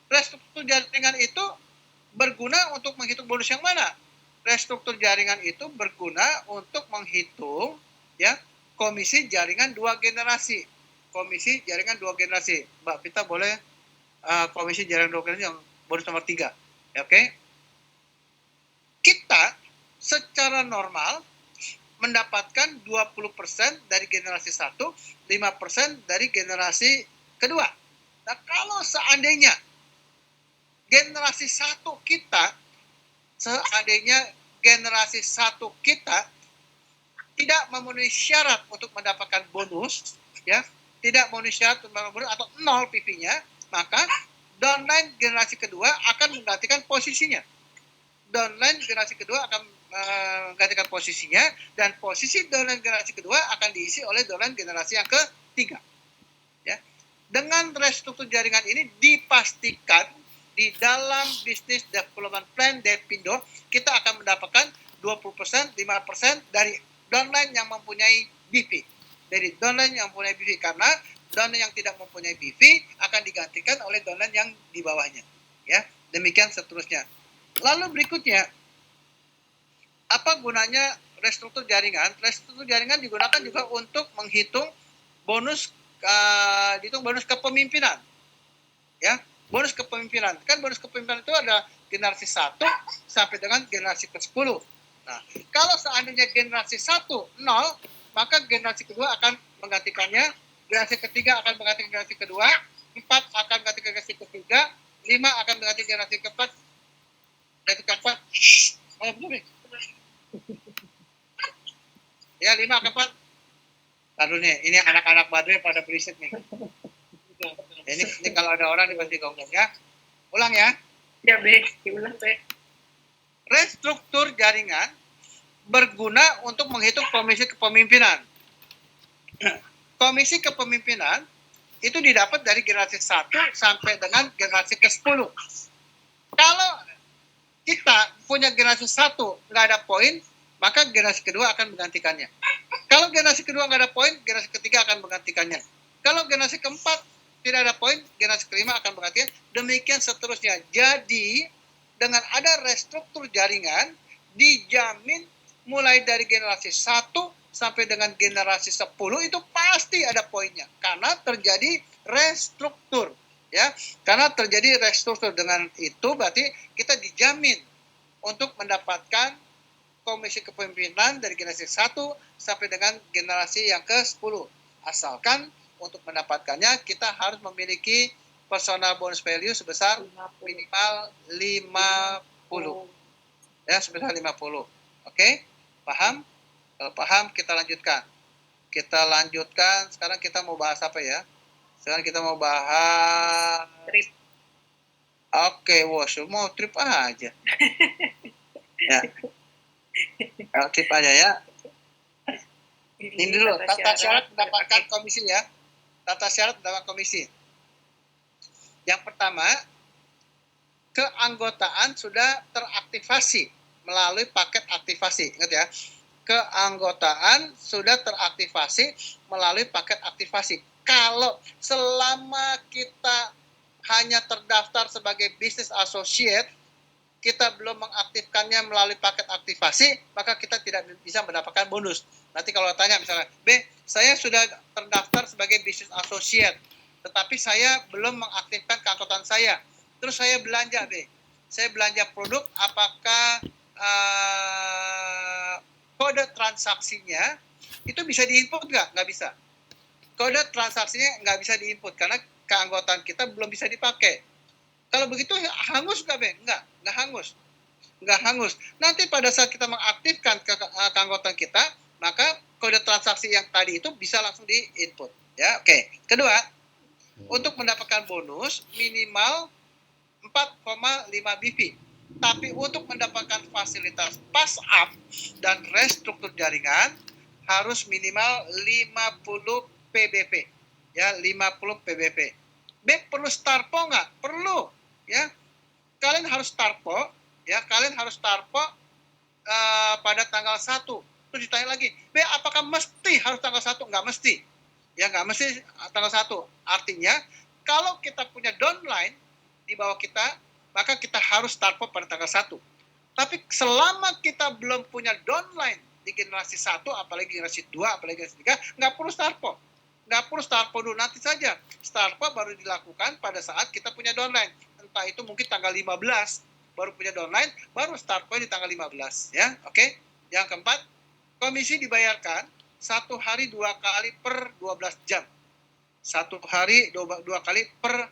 Restruktur jaringan itu berguna untuk menghitung bonus yang mana? Restruktur jaringan itu berguna untuk menghitung, ya, komisi jaringan 2 generasi. Komisi jaringan 2 generasi. Mbak Vita boleh komisi jaringan 2 generasi yang bonus nomor 3. Ya, oke. Kita secara normal mendapatkan 20% dari generasi 1, 5% dari generasi kedua. Nah, kalau seandainya generasi 1 kita, tidak memenuhi syarat untuk mendapatkan bonus, ya, tidak memenuhi syarat untuk mendapatkan bonus atau 0 PV-nya, maka downline generasi kedua akan menggantikan posisinya. Downline generasi kedua akan menggantikan posisinya, dan posisi downline generasi kedua akan diisi oleh downline generasi yang ketiga. Ya. Dengan restruktur jaringan ini dipastikan di dalam bisnis development plan DEPINDO kita akan mendapatkan 20%, 5% dari downline yang mempunyai BV. Dari downline yang mempunyai BV, karena downline yang tidak mempunyai BV akan digantikan oleh downline yang di bawahnya. Ya, demikian seterusnya. Lalu berikutnya, apa gunanya restruktur jaringan? Restruktur jaringan digunakan juga untuk menghitung bonus, dihitung bonus kepemimpinan. Ya, bonus kepemimpinan. Kan bonus kepemimpinan itu ada generasi 1 sampai dengan generasi ke-10. Nah, kalau seandainya generasi 1 0, maka generasi kedua akan menggantikannya, generasi ketiga akan menggantikan generasi kedua, 4 akan menggantikan generasi ketiga, 5 akan menggantikan generasi keempat, generasi keempat. Ya, 5 keempat. Lalu nih, ini anak-anak Badri pada berisik nih. Ini kalau ada orang pasti ngomong ya. Ulang ya. Ya, Be. Diulang, Be. Restruktur jaringan berguna untuk menghitung komisi kepemimpinan. Komisi kepemimpinan itu didapat dari generasi 1 sampai dengan generasi ke-10. Kalau kita punya generasi 1 nggak ada poin, maka generasi kedua akan menggantikannya. Kalau generasi kedua nggak ada poin, generasi ketiga akan menggantikannya. Kalau generasi keempat tidak ada poin, generasi kelima akan menggantikan. Demikian seterusnya. Jadi, dengan ada restruktur jaringan, dijamin mulai dari generasi 1 sampai dengan generasi 10 itu pasti ada poinnya karena terjadi restruktur, ya. Karena terjadi restruktur, dengan itu berarti kita dijamin untuk mendapatkan komisi kepemimpinan dari generasi 1 sampai dengan generasi yang ke-10. Asalkan untuk mendapatkannya kita harus memiliki personal bonus value sebesar minimal 50. Ya, sebesar 50. Oke? Paham? Kalau paham, kita lanjutkan. Sekarang kita mau bahas apa ya? Sekarang kita mau bahas Trip. Oke, mau trip aja. Ya. Trip aja ya. Ini dulu, tata syarat mendapatkan komisi ya. Tata syarat mendapatkan komisi. Yang pertama, keanggotaan sudah teraktivasi melalui paket aktivasi. Ingat ya, keanggotaan sudah teraktivasi melalui paket aktivasi. Kalau selama kita hanya terdaftar sebagai business associate, kita belum mengaktifkannya melalui paket aktivasi, maka kita tidak bisa mendapatkan bonus. Nanti kalau tanya misalnya, B, saya sudah terdaftar sebagai business associate, tetapi saya belum mengaktifkan keanggotaan saya. Terus saya belanja, B. Saya belanja produk, apakah kode transaksinya itu bisa diinput nggak? Nggak bisa. Kode transaksinya nggak bisa diinput karena keanggotaan kita belum bisa dipakai. Kalau begitu hangus nggak, Be? Nggak hangus. Nggak hangus. Nanti pada saat kita mengaktifkan keanggotaan kita, maka kode transaksi yang tadi itu bisa langsung di-input. Ya, oke. Kedua, untuk mendapatkan bonus minimal 4,5 BV. Tapi untuk mendapatkan fasilitas pass up dan restruktur jaringan harus minimal 50 PBP. Ya, 50 PBP. B, perlu Starpo nggak? Perlu. Ya, kalian harus Starpo, ya, pada tanggal 1. Terus ditanya lagi, B, apakah mesti harus tanggal 1? Nggak mesti. Ya, nggak mesti tanggal 1. Artinya, kalau kita punya downline di bawah kita, maka kita harus Starpo pada tanggal 1. Tapi selama kita belum punya downline di generasi 1, apalagi generasi 2, apalagi generasi 3, nggak perlu Starpo. Nggak perlu Starpo dulu, nanti saja. Starpo baru dilakukan pada saat kita punya downline. Entah itu mungkin tanggal 15 baru punya downline, baru Starpo di tanggal 15. Ya, oke. Yang keempat, komisi dibayarkan 1 hari 2 kali per 12 jam. 1 hari 2 kali per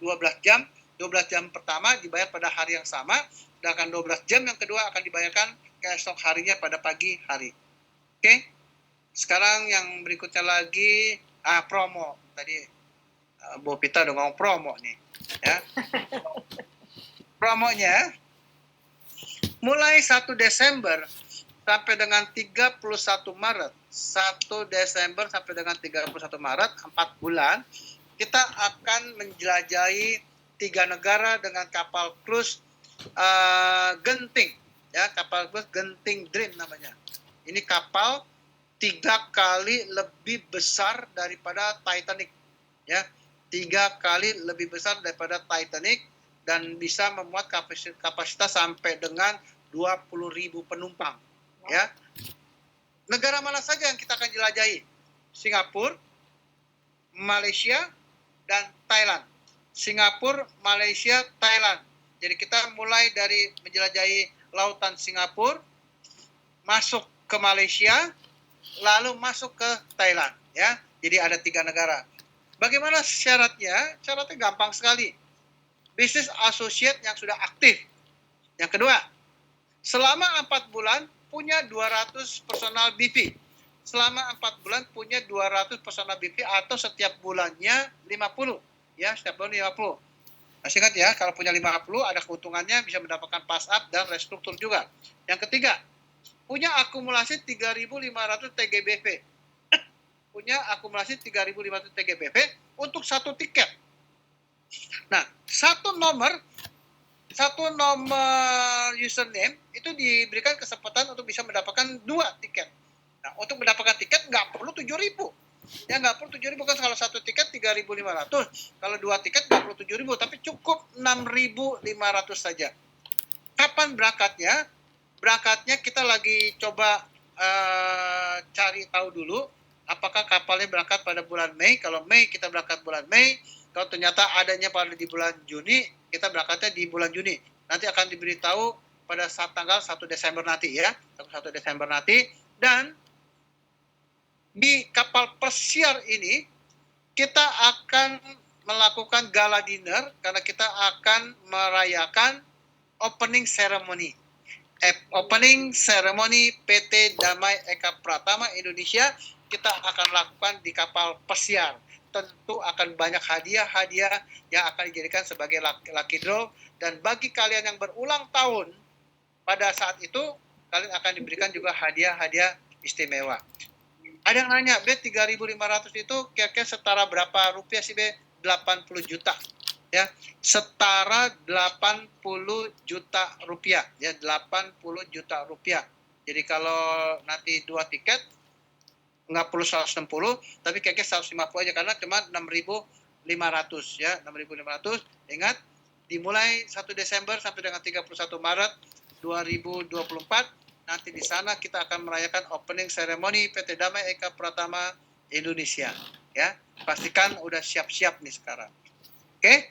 12 jam. 12 jam pertama dibayar pada hari yang sama, sedangkan 12 jam yang kedua akan dibayarkan keesok harinya pada pagi hari. Oke? Sekarang yang berikutnya lagi, promo. Tadi Bu Pita udah ngomong promo nih. Ya. Promonya, mulai 1 Desember sampai dengan 31 Maret. 1 Desember sampai dengan 31 Maret, 4 bulan, kita akan menjelajahi 3 negara dengan kapal cruise Genting, ya, kapal cruise Genting Dream namanya. Ini kapal 3 kali lebih besar daripada Titanic, ya, 3 kali lebih besar daripada Titanic dan bisa memuat kapasitas sampai dengan 20.000 penumpang, ya. Negara mana saja yang kita akan jelajahi? Singapura, Malaysia, dan Thailand. Singapura, Malaysia, Thailand. Jadi kita mulai dari menjelajahi lautan Singapura, masuk ke Malaysia, lalu masuk ke Thailand. Ya, jadi ada 3 negara. Bagaimana syaratnya? Syaratnya gampang sekali. Business associate yang sudah aktif. Yang kedua, selama 4 bulan punya 200 personal BV. Selama 4 bulan punya 200 personal BV atau setiap bulannya 50. Ya, setiap bulan 50. Masih ingat ya, kalau punya 50 ada keuntungannya, bisa mendapatkan pass up dan restruktur juga. Yang ketiga, punya akumulasi 3.500 TGBV. Punya akumulasi 3.500 TGBV untuk 1 tiket. Nah, satu nomor username itu diberikan kesempatan untuk bisa mendapatkan 2 tiket. Nah, untuk mendapatkan tiket nggak perlu 7.000. Ya, nggak perlu 7.000, kan kalau 1 tiket 3.500. Kalau 2 tiket nggak perlu 7.000, tapi cukup 6.500 saja. Kapan berangkatnya? Berangkatnya kita lagi coba cari tahu dulu apakah kapalnya berangkat pada bulan Mei. Kalau Mei kita berangkat bulan Mei. Kalau ternyata adanya pada di bulan Juni, kita berangkatnya di bulan Juni. Nanti akan diberitahu pada saat tanggal 1 Desember nanti ya. 1 Desember nanti. Dan di kapal pesiar ini kita akan melakukan gala dinner karena kita akan merayakan opening ceremony. Opening ceremony PT Damai Eka Pratama Indonesia kita akan lakukan di kapal pesiar. Tentu akan banyak hadiah-hadiah yang akan dijadikan sebagai lucky draw, dan bagi kalian yang berulang tahun pada saat itu kalian akan diberikan juga hadiah-hadiah istimewa. Ada yang nanya, B 3.500 itu kira-kira setara berapa rupiah sih B? 80 juta. Ya, setara 80 juta rupiah. Ya, 80 juta rupiah. Jadi kalau nanti 2 tiket, nggak perlu 160, tapi kira-kira 150 aja karena cuma 6.500 ya, 6.500. Ingat, dimulai 1 Desember sampai dengan 31 Maret 2024. Nanti di sana kita akan merayakan opening ceremony PT Damai Eka Pratama Indonesia. Ya, pastikan udah siap-siap nih sekarang. Oke,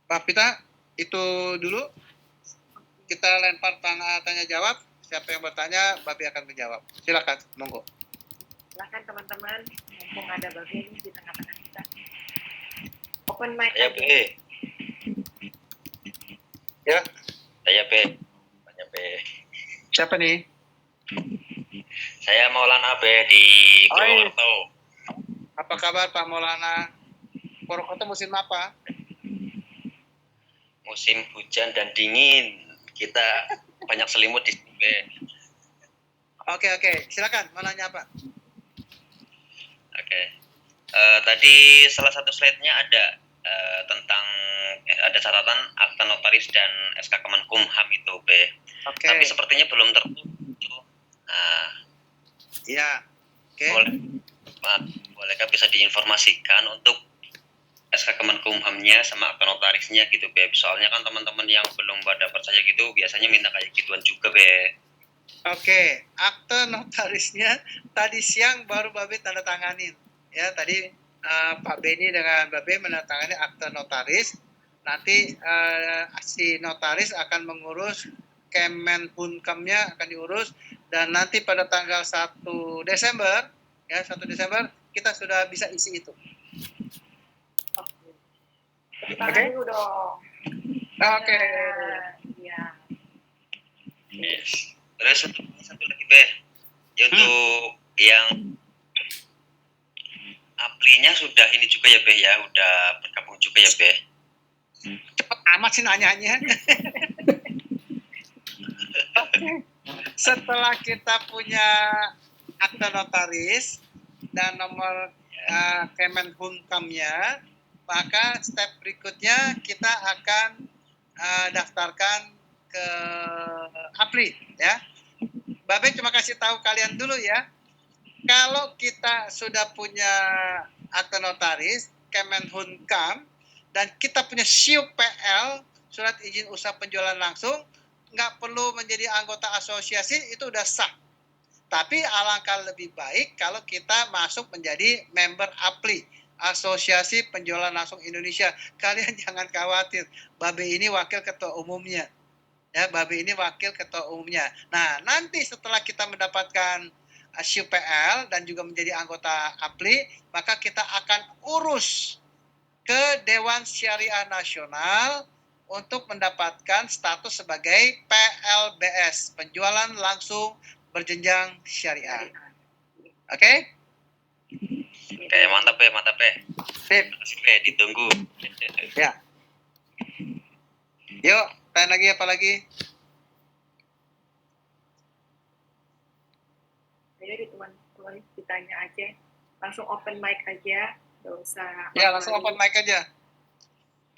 Pak Pita, itu dulu. Kita lempar tanya jawab. Siapa yang bertanya, Babi akan menjawab. Silakan, monggo. Silakan teman-teman, mumpung ada Babi ini di tengah-tengah kita. Open mic. Saya B. Ya. Saya B. Tanya B. Siapa nih? Saya Maulana B di Purwokerto. Apa kabar Pak Maulana? Purwokerto musim apa? Musim hujan dan dingin. Kita banyak selimut di sini B. Oke. Silakan, mau nanya apa? Oke. Tadi salah satu slide-nya ada tentang ada catatan akta notaris dan SK Kemenkumham itu B. Oke. Tapi sepertinya belum tertutup. Nah, Ya. Oke. Bolehkah bisa diinformasikan untuk SK Kemenkumhamnya sama akta notarisnya gitu B? Soalnya kan teman-teman yang belum pada percaya gitu biasanya minta kayak gituan juga B. Oke, akte notarisnya tadi siang baru Babe tanda tanganin. Ya, tadi Pak Beni dengan Babe menandatangani akte notaris. Nanti si notaris akan mengurus Kemenkumhamnya akan diurus, dan nanti pada tanggal 1 Desember ya, 1 Desember kita sudah bisa isi itu. Oke. Dulu dong. Oke. Iya. Yes. Terus satu lagi B, yaitu yang aplinya sudah ini juga ya B ya, udah bergabung juga ya B. Cepet amat sih nanyanya. Setelah kita punya akta notaris dan nomor Kemenkumhamnya, maka step berikutnya kita akan daftarkan ke APRI ya. Babe cuma kasih tahu kalian dulu ya. Kalau kita sudah punya akta notaris, Kemenkumham, dan kita punya SIUPL, surat izin usaha penjualan langsung, nggak perlu menjadi anggota asosiasi, itu udah sah. Tapi alangkah lebih baik kalau kita masuk menjadi member APLI, Asosiasi Penjualan Langsung Indonesia. Kalian jangan khawatir, Babe ini wakil ketua umumnya. Ya, Babe ini wakil ketua umumnya. Nah, nanti setelah kita mendapatkan SIUPL dan juga menjadi anggota APLI, maka kita akan urus ke Dewan Syariah Nasional untuk mendapatkan status sebagai PLBS, penjualan langsung berjenjang syariah. Oke? Oke, mantap B. Sip. Terima kasih B, ditunggu. Ya. Yuk, tanya lagi apa lagi? Jadi teman-teman ditanya aja, langsung open mic aja, nggak usah. Ya, langsung open mic aja.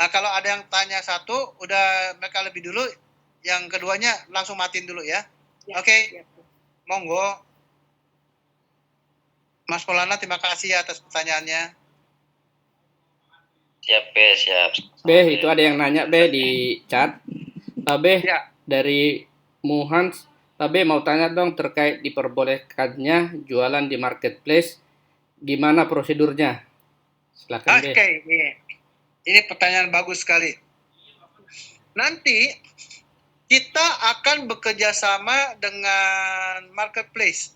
Nah, kalau ada yang tanya satu, udah mereka lebih dulu. Yang keduanya langsung matiin dulu ya. Ya, Oke. ya. Monggo. Mas Maulana, terima kasih atas pertanyaannya. Siap B, siap. B, itu ada yang nanya B di chat. B, Ya. dari Muhans, Babe mau tanya dong terkait diperbolehkannya jualan di marketplace, gimana prosedurnya? Silakan, Be. Oke, ini pertanyaan bagus sekali. Nanti kita akan bekerja sama dengan marketplace,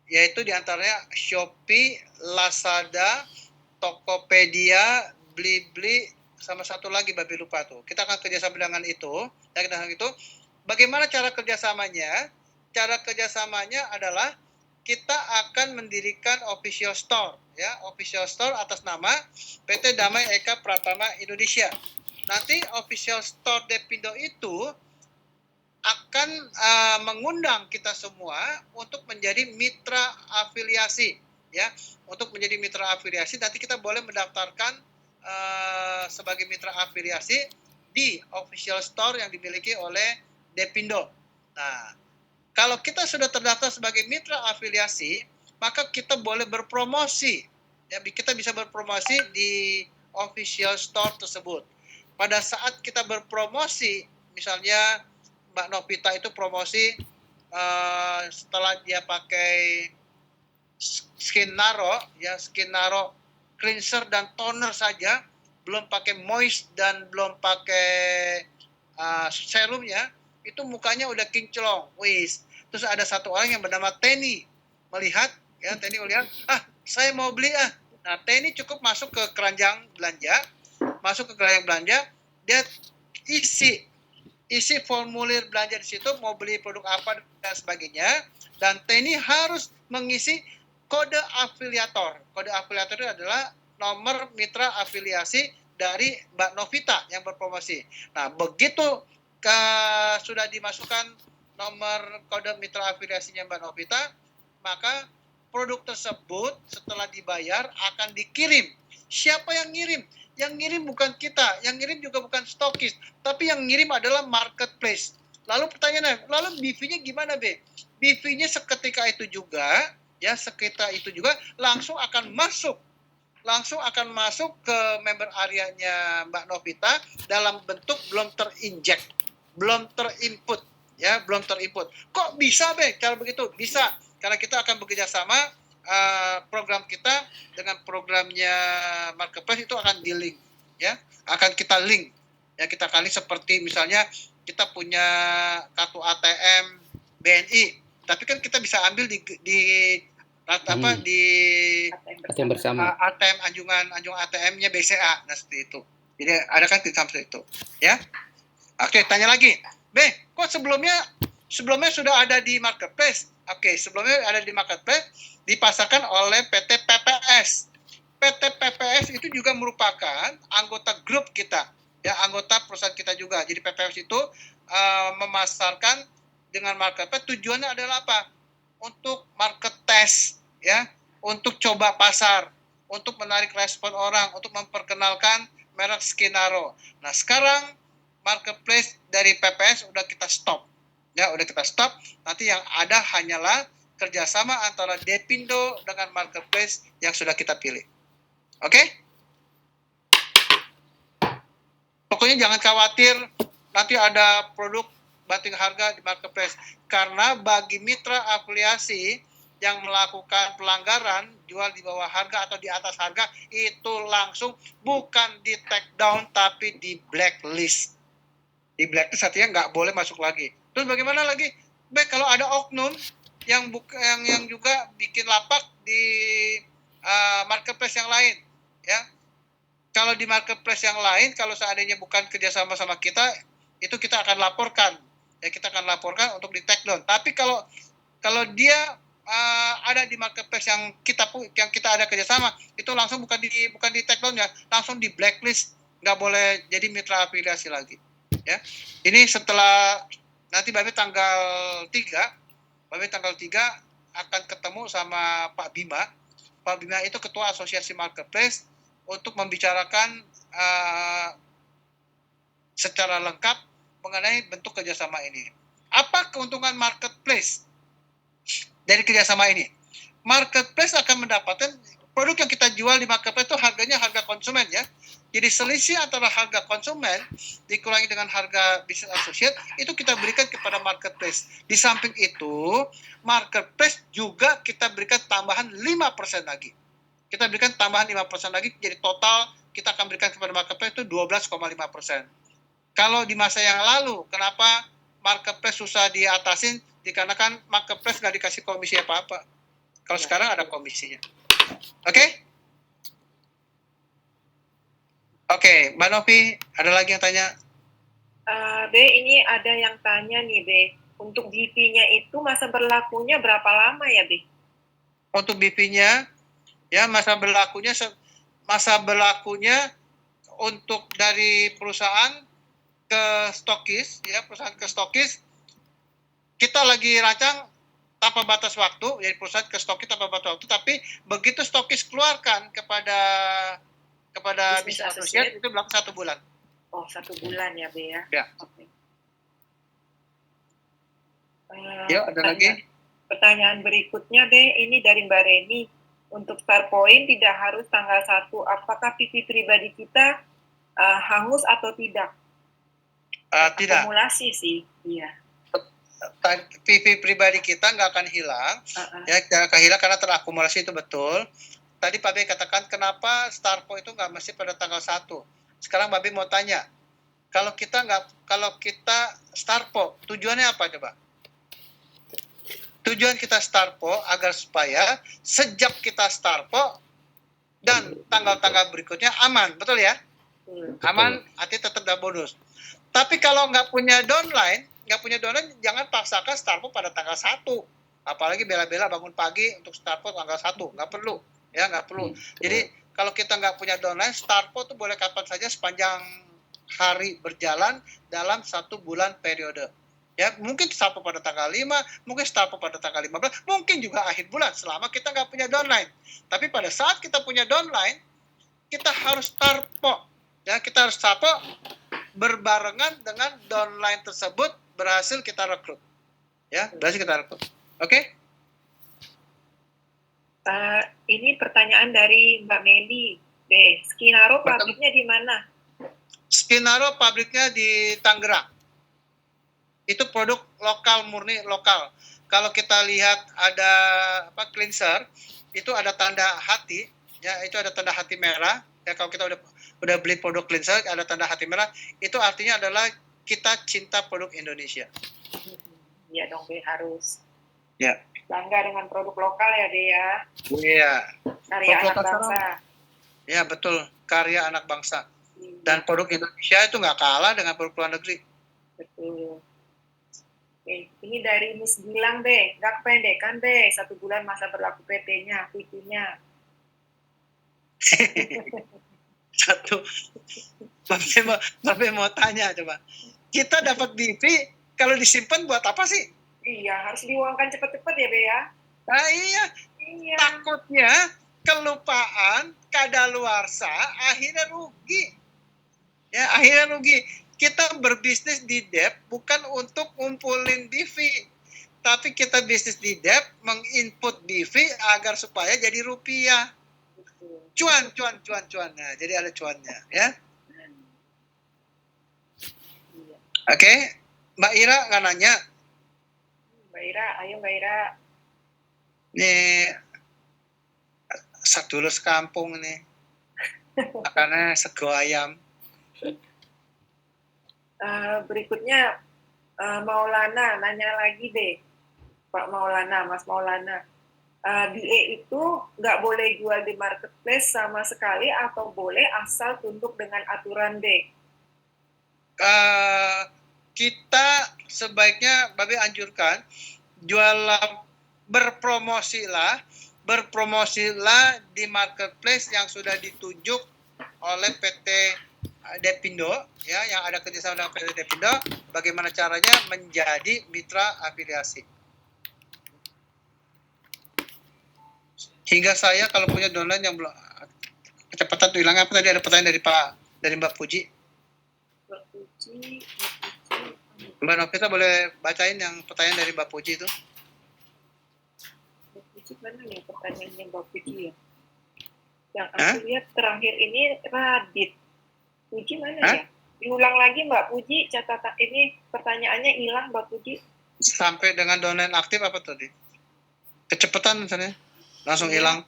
yaitu diantaranya Shopee, Lazada, Tokopedia, Blibli, sama satu lagi Babi lupa tuh. Kita akan kerjasama dengan itu. Bagaimana cara kerjasamanya? Cara kerjasamanya adalah kita akan mendirikan official store, ya, official store atas nama PT Damai Eka Pratama Indonesia. Nanti official store Depindo itu akan mengundang kita semua untuk menjadi mitra afiliasi, ya, untuk menjadi mitra afiliasi. Nanti kita boleh mendaftarkan sebagai mitra afiliasi di official store yang dimiliki oleh Depindo. Nah, kalau kita sudah terdaftar sebagai mitra afiliasi, maka kita boleh berpromosi. Ya, kita bisa berpromosi di official store tersebut. Pada saat kita berpromosi, misalnya Mbak Novita itu promosi setelah dia pakai Skin Naro, ya, Skin Naro cleanser dan toner saja, belum pakai moist dan belum pakai serumnya, itu mukanya udah kinclong. Wis. Terus ada satu orang yang bernama Tenny melihat, ya, Tenny melihat, saya mau beli . Nah, Tenny cukup masuk ke keranjang belanja, dia isi formulir belanja di situ, mau beli produk apa dan sebagainya, dan Tenny harus mengisi kode afiliator. Kode afiliator itu adalah nomor mitra afiliasi dari Mbak Novita yang berpromosi. Nah, begitu sudah dimasukkan nomor kode mitra afiliasinya Mbak Novita, maka produk tersebut setelah dibayar akan dikirim. Siapa yang ngirim? Yang ngirim bukan kita, yang ngirim juga bukan stokis, tapi yang ngirim adalah marketplace. Lalu pertanyaannya, lalu BV-nya gimana, Be? BV-nya seketika itu juga langsung akan masuk ke member areanya Mbak Novita dalam bentuk belum terinput. Kok bisa, Be, cara begitu? Bisa, karena kita akan bekerja sama, program kita dengan programnya marketplace itu akan di-link, ya, akan kita link. Ya, kita kali seperti misalnya kita punya kartu ATM BNI, tapi kan kita bisa ambil di ATM bersama. ATM anjungan ATM-nya BCA, nah seperti itu. Jadi ada kan kita seperti itu, ya. Oke, tanya lagi, B, kok sebelumnya sudah ada di marketplace? Oke, sebelumnya ada di marketplace, dipasarkan oleh PT PPS. PT PPS itu juga merupakan anggota grup kita, ya, anggota perusahaan kita juga. Jadi PPS itu memasarkan dengan marketplace, tujuannya adalah apa? Untuk market test, ya, untuk coba pasar, untuk menarik respon orang, untuk memperkenalkan merek Skin Naro. Nah, sekarang marketplace dari PPS udah kita stop. Ya, udah kita stop. Nanti yang ada hanyalah kerjasama antara Depindo dengan marketplace yang sudah kita pilih. Oke? Pokoknya jangan khawatir nanti ada produk banting harga di marketplace. Karena bagi mitra afiliasi yang melakukan pelanggaran, jual di bawah harga atau di atas harga, itu langsung bukan di take down tapi di blacklist. Di blacklist artinya nggak boleh masuk lagi. Terus bagaimana lagi? Baik, kalau ada oknum yang juga bikin lapak di marketplace yang lain, ya. Kalau di marketplace yang lain, kalau seandainya bukan kerjasama sama kita, itu kita akan laporkan. Ya, kita akan laporkan untuk di take down. Tapi kalau dia ada di marketplace yang kita ada kerjasama, itu langsung bukan di take down, ya, langsung di blacklist, nggak boleh jadi mitra afiliasi lagi. Ya, ini setelah nanti Babe tanggal 3 akan ketemu sama Pak Bima. Pak Bima itu ketua asosiasi marketplace untuk membicarakan secara lengkap mengenai bentuk kerjasama ini. Apa keuntungan marketplace dari kerjasama ini? Marketplace akan mendapatkan produk yang kita jual di marketplace itu harganya harga konsumen, ya. Jadi selisih antara harga konsumen dikurangi dengan harga business associate itu kita berikan kepada marketplace. Di samping itu, marketplace juga kita berikan tambahan 5% lagi. Kita berikan tambahan 5% lagi, jadi total kita akan berikan kepada marketplace itu 12,5%. Kalau di masa yang lalu, kenapa marketplace susah diatasin? Dikarenakan marketplace nggak dikasih komisi apa-apa. Kalau sekarang ada komisinya. Oke? Oke, Mbak Novi, ada lagi yang tanya? B, ini ada yang tanya nih, B. Untuk GP-nya itu masa berlakunya berapa lama ya, B? Untuk BP-nya, ya masa berlakunya untuk dari perusahaan ke stokis, ya perusahaan ke stokis, kita lagi rancang tanpa batas waktu, jadi perusahaan ke stokis tanpa batas waktu, tapi begitu stokis keluarkan kepada Business bisnis associate associate. itu berlaku 1 bulan. Oh, 1 bulan ya, B ya? Ya. Oke. Yuk, ada lagi? Pertanyaan berikutnya, B, ini dari Mbak Reni. Untuk start point tidak harus tanggal 1. Apakah PV pribadi kita hangus atau tidak? Tidak. Akumulasi sih, iya. PV pribadi kita nggak akan hilang, ya nggak akan hilang karena terakumulasi, itu betul. Tadi Pak B katakan kenapa Starpo itu nggak mesti pada tanggal 1. Sekarang Pak B mau tanya, kalau kita Starpo, tujuannya apa coba? Tujuan kita Starpo agar supaya sejak kita Starpo dan tanggal-tanggal berikutnya aman, betul ya? Aman, artinya tetap ada bonus. Tapi kalau nggak punya downline, jangan paksakan Starpo pada tanggal 1. Apalagi bela-bela bangun pagi untuk Starpo tanggal 1, nggak perlu. Ya, nggak perlu. Jadi kalau kita nggak punya downline, Starpo tuh boleh kapan saja sepanjang hari berjalan dalam 1 bulan periode. Ya, mungkin Starpo pada tanggal 5, mungkin Starpo pada tanggal 15, mungkin juga akhir bulan selama kita nggak punya downline. Tapi pada saat kita punya downline, kita harus Starpo. Ya, kita harus Starpo berbarengan dengan downline tersebut berhasil kita rekrut. Ya, berhasil kita rekrut. Oke? Ini pertanyaan dari Mbak Meli. B, Skinaro pabriknya di mana? Skinaro pabriknya di Tangerang. Itu produk lokal, murni lokal. Kalau kita lihat ada cleanser, itu ada tanda hati, ya itu ada tanda hati merah. Ya kalau kita udah beli produk cleanser ada tanda hati merah, itu artinya adalah kita cinta produk Indonesia. Iya dong, B, harus. Ya. Bangga dengan produk lokal ya, B ya. Iya. Karya anak bangsa. Ya betul, karya anak bangsa. Dan produk Indonesia itu nggak kalah dengan produk luar negeri. Betul. Oke, ini dari Miss Gilang, B. Nggak kependekan, B. 1 bulan masa berlaku PT-nya, PT-nya. Tapi mau tanya coba. Kita dapat BP, kalau disimpan buat apa sih? Iya, harus diuangkan cepat-cepat ya, B ya. Nah iya. Takutnya kelupaan, kadaluarsa, akhirnya rugi. Ya, akhirnya rugi. Kita berbisnis di debt bukan untuk ngumpulin BV, tapi kita bisnis di debt menginput BV agar supaya jadi rupiah. Cuan. Nah, jadi ada cuannya, ya. Oke, Mbak Ira nggak nanya. Mbak Ira, ayo Mbak Ira. Nih, sadulur sekampung nih. Makannya sego ayam. Berikutnya Maulana nanya lagi deh, Pak Maulana, Mas Maulana. BA itu nggak boleh jual di marketplace sama sekali atau boleh asal tunduk dengan aturan D? Kita sebaiknya Babe anjurkan jualan, berpromosilah di marketplace yang sudah ditunjuk oleh PT Depindo, ya, yang ada kerjasama dengan PT Depindo. Bagaimana caranya menjadi mitra afiliasi. Hingga saya kalau punya downline yang belum kecepatan tuh hilangnya. Apa tadi ada pertanyaan dari Mbak Puji? Mbak Novita boleh bacain yang pertanyaan dari Mbak Puji itu? Mbak Puji mana ya pertanyaannya Mbak Puji ya? Yang aku lihat terakhir ini Radit. Puji mana Hah? ya? Diulang lagi Mbak Puji, catatan ini pertanyaannya hilang Mbak Puji. Sampai dengan domain aktif apa tadi? Kecepatan misalnya, langsung Iya. hilang.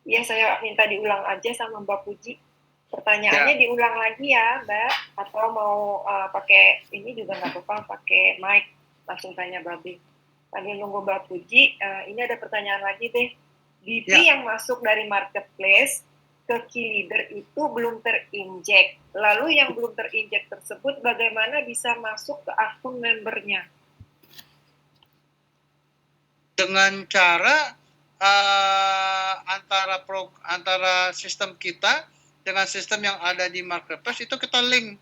Iya, saya minta diulang aja sama Mbak Puji. Pertanyaannya diulang lagi ya, Mbak. Atau mau pakai ini juga nggak apa-apa, pakai mic. Langsung tanya Babe. Lagi nunggu Mbak Puji, ini ada pertanyaan lagi deh. BP Ya. yang masuk dari marketplace ke key leader itu belum terinjek. Lalu yang belum terinjek tersebut bagaimana bisa masuk ke akun membernya? Dengan cara antara sistem kita dengan sistem yang ada di marketplace itu kita link.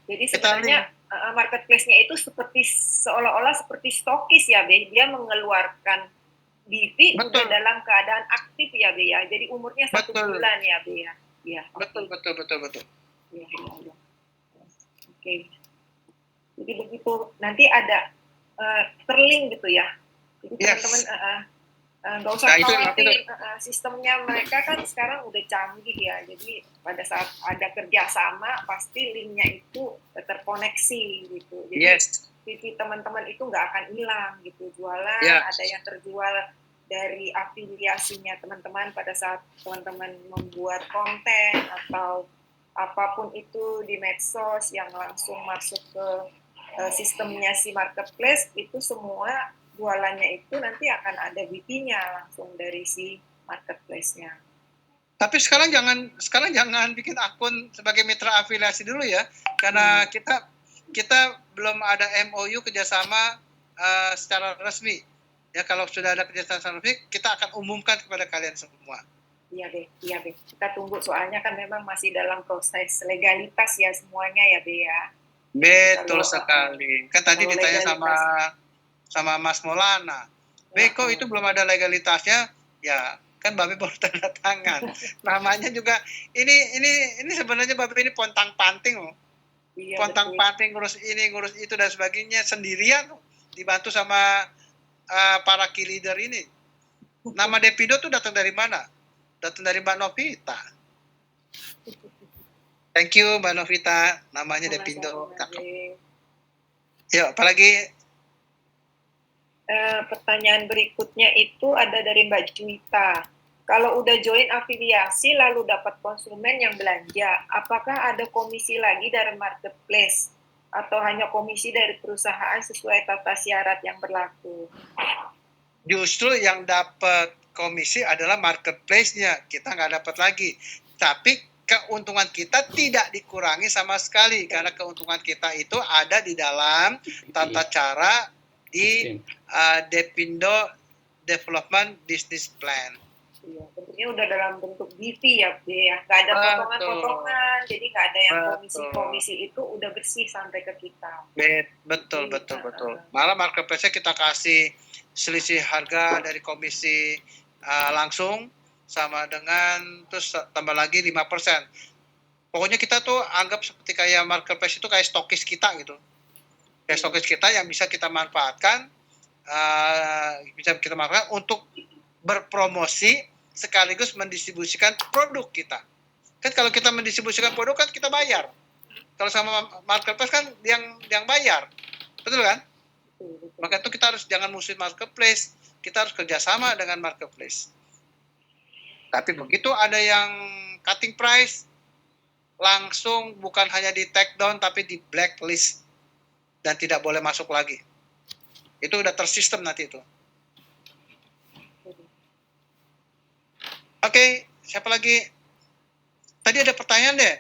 Jadi sebenarnya marketplace-nya itu seperti seolah-olah seperti stokis ya, Be. Dia mengeluarkan BP udah dalam keadaan aktif ya, Be ya. Jadi umurnya 1 bulan ya, Be ya. Ya, betul. Ya. Oke. Jadi begitu. Nanti ada terlink gitu ya. Jadi teman-teman nggak usah khawatir, sistemnya mereka kan sekarang udah canggih ya, jadi pada saat ada kerjasama pasti linknya itu terkoneksi gitu, jadi TV teman-teman itu nggak akan hilang gitu, jualan ada yang terjual dari afiliasinya teman-teman pada saat teman-teman membuat konten atau apapun itu di medsos yang langsung masuk ke sistemnya si marketplace, itu semua jualannya itu nanti akan ada BP-nya langsung dari si marketplace-nya. Tapi sekarang jangan bikin akun sebagai mitra afiliasi dulu ya, karena kita belum ada MOU kerjasama secara resmi. Ya, kalau sudah ada kerjasama resmi, kita akan umumkan kepada kalian semua. Iya deh. Kita tunggu, soalnya kan memang masih dalam proses legalitas ya semuanya ya, Be ya. Betul sekali. Kan tadi ditanya sama Mas Maulana, Beko itu belum ada legalitasnya, ya kan Babe baru tanda tangan. Namanya juga ini sebenarnya Babe ini pontang panting loh. Iya, pontang panting ngurus ini ngurus itu dan sebagainya sendirian, dibantu sama para key leader ini. Nama Depindo tuh datang dari mana? Datang dari Mbak Novita. Thank you Mbak Novita, namanya Depindo. Yuk, apalagi? Pertanyaan berikutnya itu ada dari Mbak Juwita. Kalau udah join afiliasi lalu dapat konsumen yang belanja, apakah ada komisi lagi dari marketplace atau hanya komisi dari perusahaan sesuai tata syarat yang berlaku? Justru yang dapat komisi adalah marketplace-nya, kita nggak dapat lagi. Tapi keuntungan kita tidak dikurangi sama sekali, karena keuntungan kita itu ada di dalam tata cara di Depindo Development Business Plan. Iya, tentunya udah dalam bentuk BV ya, ya. Nggak ada potongan-potongan, jadi nggak ada yang komisi-komisi, itu udah bersih sampai ke kita. Betul. Malah marketplace-nya kita kasih selisih harga dari komisi langsung sama dengan terus tambah lagi 5%. Pokoknya kita tuh anggap seperti kayak marketplace itu kayak stokis kita gitu. Kayak stokis kita yang bisa kita manfaatkan untuk berpromosi sekaligus mendistribusikan produk kita. Kan kalau kita mendistribusikan produk kan kita bayar. Kalau sama marketplace kan yang bayar. Betul kan? Maka itu kita harus jangan musuhin marketplace, kita harus kerjasama dengan marketplace. Tapi begitu ada yang cutting price, langsung bukan hanya di take down tapi di blacklist dan tidak boleh masuk lagi. Itu udah tersistem nanti itu. Oke, siapa lagi? Tadi ada pertanyaan deh,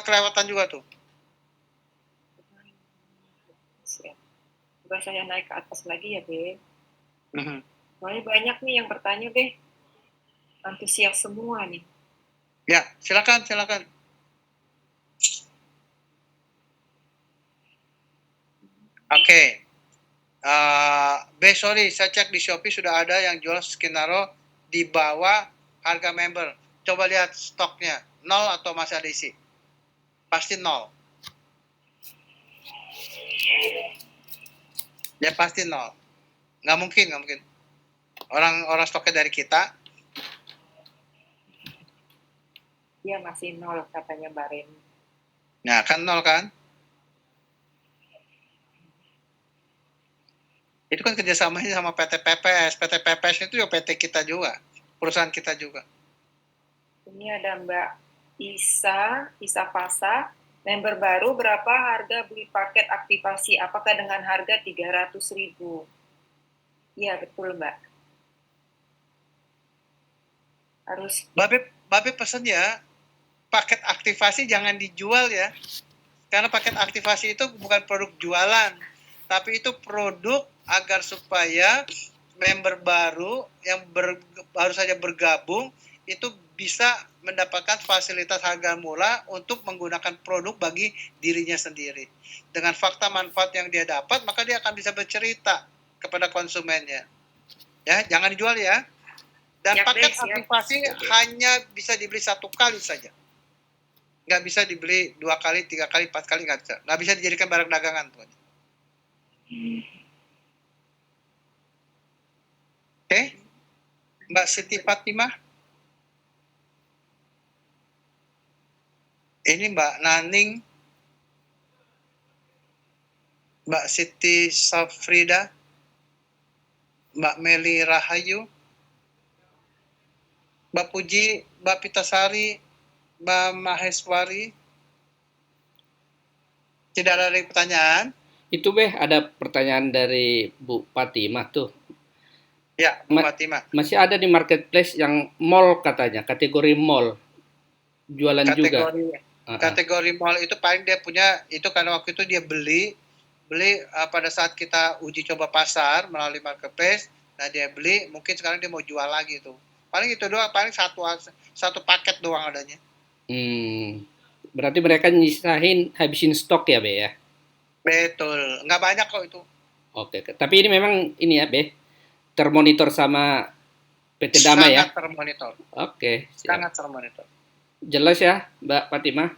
kelewatan juga tuh. Coba saya naik ke atas lagi ya, Be. Banyak nih yang bertanya, Be. Antusias semua nih. Ya, silakan. Oke. Sorry, saya cek di Shopee sudah ada yang jual Skinaro di bawah harga member. Coba lihat stoknya, 0 atau masih ada isi? Pasti 0. Ya pasti 0. Nggak mungkin. Orang stoknya dari kita. Iya masih 0 katanya Mbak Reni. Nah, kan 0 kan? Itu kan kerjasamanya sama PT PPS. PT PPS itu ya PT kita juga, perusahaan kita juga. Ini ada Mbak Isa Fasa, member baru berapa harga beli paket aktivasi? Apakah dengan harga 300.000? Iya betul Mbak. Harus Babe pesen ya, paket aktivasi jangan dijual ya. Karena paket aktivasi itu bukan produk jualan, tapi itu produk agar supaya member baru yang baru saja bergabung itu bisa mendapatkan fasilitas harga murah untuk menggunakan produk bagi dirinya sendiri. Dengan fakta manfaat yang dia dapat, maka dia akan bisa bercerita kepada konsumennya. Ya, jangan dijual ya. Dan Siap, paket siap. aktivasi hanya bisa dibeli 1 kali saja. Nggak bisa dibeli 2 kali, 3 kali, 4 kali, nggak bisa. Nggak bisa dijadikan barang dagangan. Oke? Mbak Siti Fatimah. Ini Mbak Naning. Mbak Siti Safrida. Mbak Meli Rahayu. Mbak Puji, Mbak Pitasari, Mbak Maheswari. Tidak ada lagi pertanyaan? Itu ada pertanyaan dari Bu Fatimah tuh. Ya, Bu Fatimah. Masih ada di marketplace yang mall katanya, kategori mall. Jualan juga. Kategori mall itu paling dia punya, itu karena waktu itu dia beli pada saat kita uji coba pasar melalui marketplace, nah dia beli, mungkin sekarang dia mau jual lagi tuh. Paling itu doang, paling satu paket doang adanya. Berarti mereka nyisahin habisin stok ya, Be ya? Betul, nggak banyak kok itu. Oke, tapi ini memang ini ya, Be, termonitor sama PT Damai ya? Sangat termonitor. Oke, siap. Sangat termonitor. Jelas ya, Mbak Fatimah?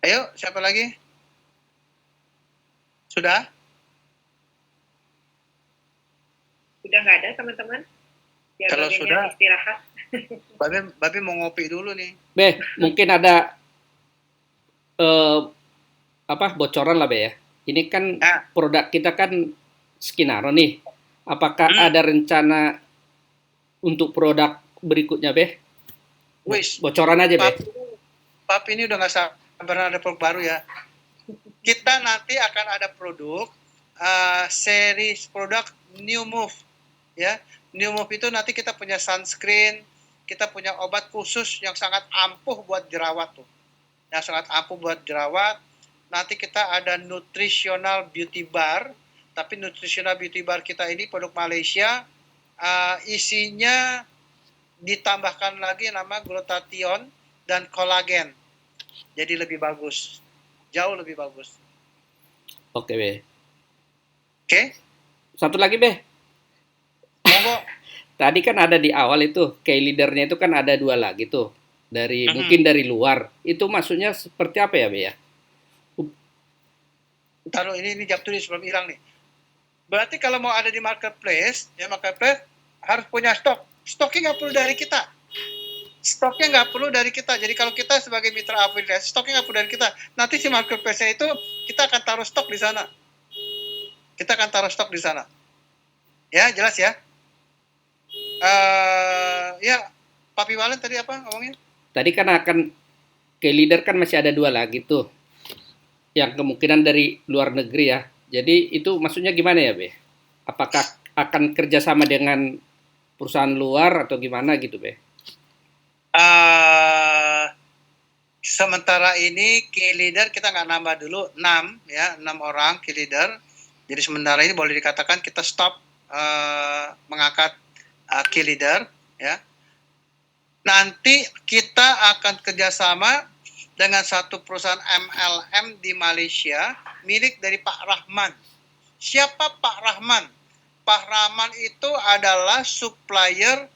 Ayo, siapa lagi? Sudah? Sudah nggak ada teman-teman? Biar Kalau sudah, istirahat. Babe mau ngopi dulu nih. Be, mungkin ada bocoran lah, Be ya. Ini kan produk kita kan Skinaro nih. Apakah ada rencana untuk produk berikutnya, Be? Wis, bocoran aja, Be. Papi ini udah nggak sabar ada produk baru ya. Kita nanti akan ada produk series produk New Move ya. New Move itu nanti kita punya sunscreen, kita punya obat khusus yang sangat ampuh buat jerawat tuh. Yang sangat ampuh buat jerawat. Nanti kita ada nutritional beauty bar, tapi nutritional beauty bar kita ini produk Malaysia, isinya ditambahkan lagi nama glutathione dan kolagen. Jadi lebih bagus. Jauh lebih bagus. Oke, Be. Oke. Satu lagi, Be. Monggo. Tadi kan ada di awal itu, key leadernya itu kan ada 2 lagi tuh. Mungkin dari luar. Itu maksudnya seperti apa ya, Be ya? Taruh ini jawab tulis sebelum hilang nih. Berarti kalau mau ada di marketplace, ya marketplace harus punya stok. Stoknya nggak perlu dari kita. Stoknya nggak perlu dari kita. Jadi kalau kita sebagai mitra afiliasi, stoknya nggak perlu dari kita. Nanti si marketplace-nya itu kita akan taruh stok di sana. Kita akan taruh stok di sana. Ya, jelas ya. Ya, Papi Walen tadi apa ngomongnya? Tadi kan akan key leader kan masih ada 2 lagi tuh. Yang kemungkinan dari luar negeri ya. Jadi itu maksudnya gimana ya, Be? Apakah akan kerjasama dengan perusahaan luar atau gimana gitu, Be? Sementara ini key leader kita nggak nambah dulu 6 ya, 6 orang key leader. Jadi sementara ini boleh dikatakan kita stop mengangkat key leader ya. Nanti kita akan kerjasama dengan satu perusahaan MLM di Malaysia milik dari Pak Rahman. Siapa Pak Rahman? Pak Rahman itu adalah supplier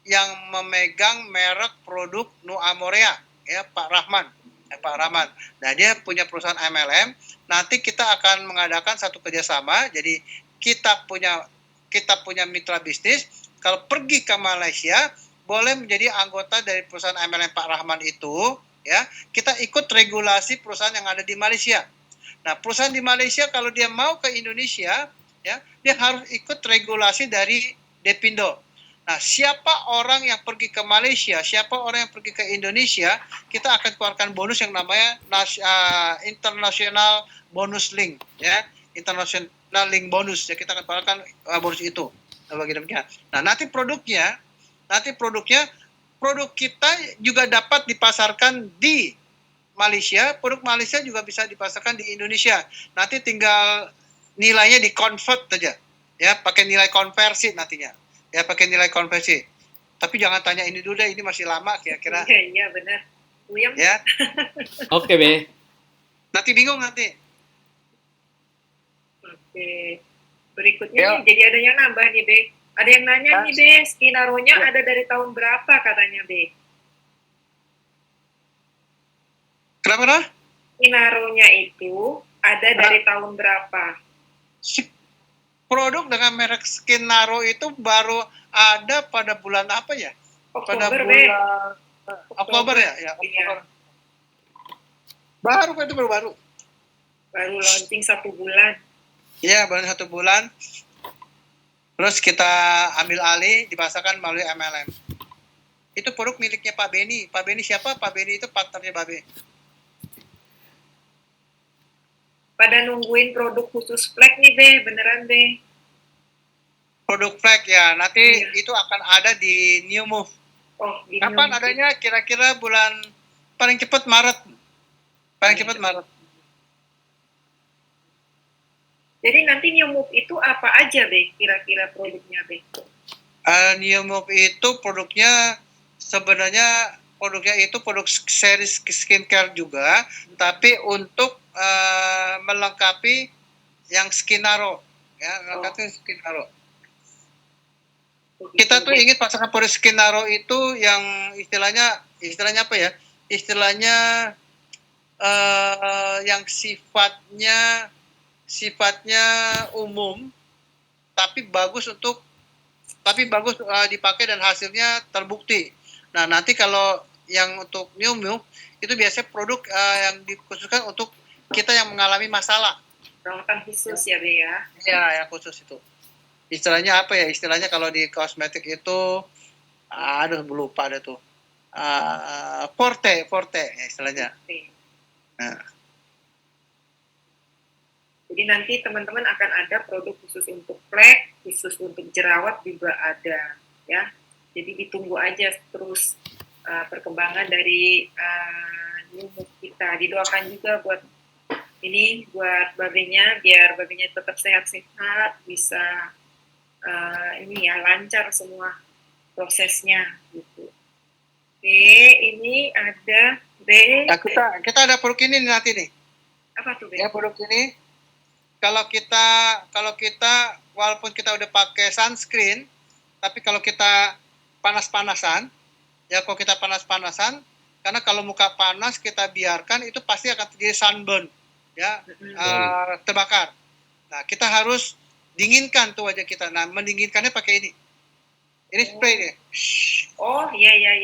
yang memegang merek produk Nu Amorea, ya Pak Rahman. Pak Rahman. Nah dia punya perusahaan MLM. Nanti kita akan mengadakan satu kerjasama. Jadi kita punya kita punya mitra bisnis, kalau pergi ke Malaysia boleh menjadi anggota dari perusahaan MLM Pak Rahman itu, ya. Kita ikut regulasi perusahaan yang ada di Malaysia. Nah, perusahaan di Malaysia kalau dia mau ke Indonesia, ya, dia harus ikut regulasi dari Depindo. Nah, siapa orang yang pergi ke Malaysia, siapa orang yang pergi ke Indonesia, kita akan keluarkan bonus yang namanya International Bonus Link, ya, International Link Bonus, ya, kita akan keluarkan bonus itu. Bagi demikian. Nah, nanti produknya produk kita juga dapat dipasarkan di Malaysia, produk Malaysia juga bisa dipasarkan di Indonesia. Nanti tinggal nilainya di-convert saja, ya, pakai nilai konversi nantinya. Ya, pakai nilai konversi. Tapi jangan tanya ini dulu deh, ini masih lama kira-kira. Iya, benar. Uyam. Ya, Oke, Be. nanti bingung nanti. Oke. Berikutnya Ya. nih, jadi ada yang nambah nih, Be. Ada yang nanya Ya. nih, Be, Skenario-nya ada dari tahun berapa katanya, Be? Kenapa? Skenario-nya itu ada dari tahun berapa? Si produk dengan merek Skenario itu baru ada pada bulan apa ya? Pada Oktober, Be. bulan Oktober ya? Ya, Oktober. Iya. Baru itu baru. Baru launching 1 bulan. Iya, baru 1 bulan. Terus kita ambil alih, dipasarkan melalui MLM. Itu produk miliknya Pak Beni. Pak Beni siapa? Pak Beni itu partnernya Babe. Pada nungguin produk khusus flag nih, Be. Beneran, Be. Produk flag ya, nanti Iya. itu akan ada di New Move. Oh, di Kapan New adanya? Kira-kira bulan paling cepat Maret. Paling cepat Maret. Jadi nanti New Move itu apa aja, Be? Kira-kira produknya, Be? New Move itu produknya sebenarnya itu produk series skincare juga, tapi untuk melengkapi yang Skinaro, ya, melengkapi Skinaro. Kita tuh ingin pasangan produk Skinaro itu yang istilahnya apa ya? Istilahnya yang sifatnya umum, tapi bagus dipakai dan hasilnya terbukti. Nah, nanti kalau yang untuk New Move itu biasanya produk yang dikhususkan untuk kita yang mengalami masalah. Perawatan khusus ya, Be, ya? Iya, yang khusus itu. Istilahnya apa ya? Istilahnya kalau di kosmetik itu, aduh lupa ada tuh. Forte ya istilahnya. Oke. Nah. Jadi nanti teman-teman akan ada produk khusus untuk flek, khusus untuk jerawat juga ada, ya. Jadi ditunggu aja terus perkembangan dari New Move kita. Didoakan juga buat babenya, biar babenya tetap sehat-sehat, bisa lancar semua prosesnya gitu. Oke, ini ada B. Nah, kita ada produk ini nanti nih. Apa tuh, B? Ya, produk ini kalau kita walaupun kita udah pakai sunscreen, tapi kalau kita panas-panasan, karena kalau muka panas kita biarkan itu pasti akan terjadi sunburn, ya, terbakar. Nah, kita harus dinginkan tuh wajah kita. Nah, mendinginkannya pakai ini. Ini spray deh. Oh, iya. Ya.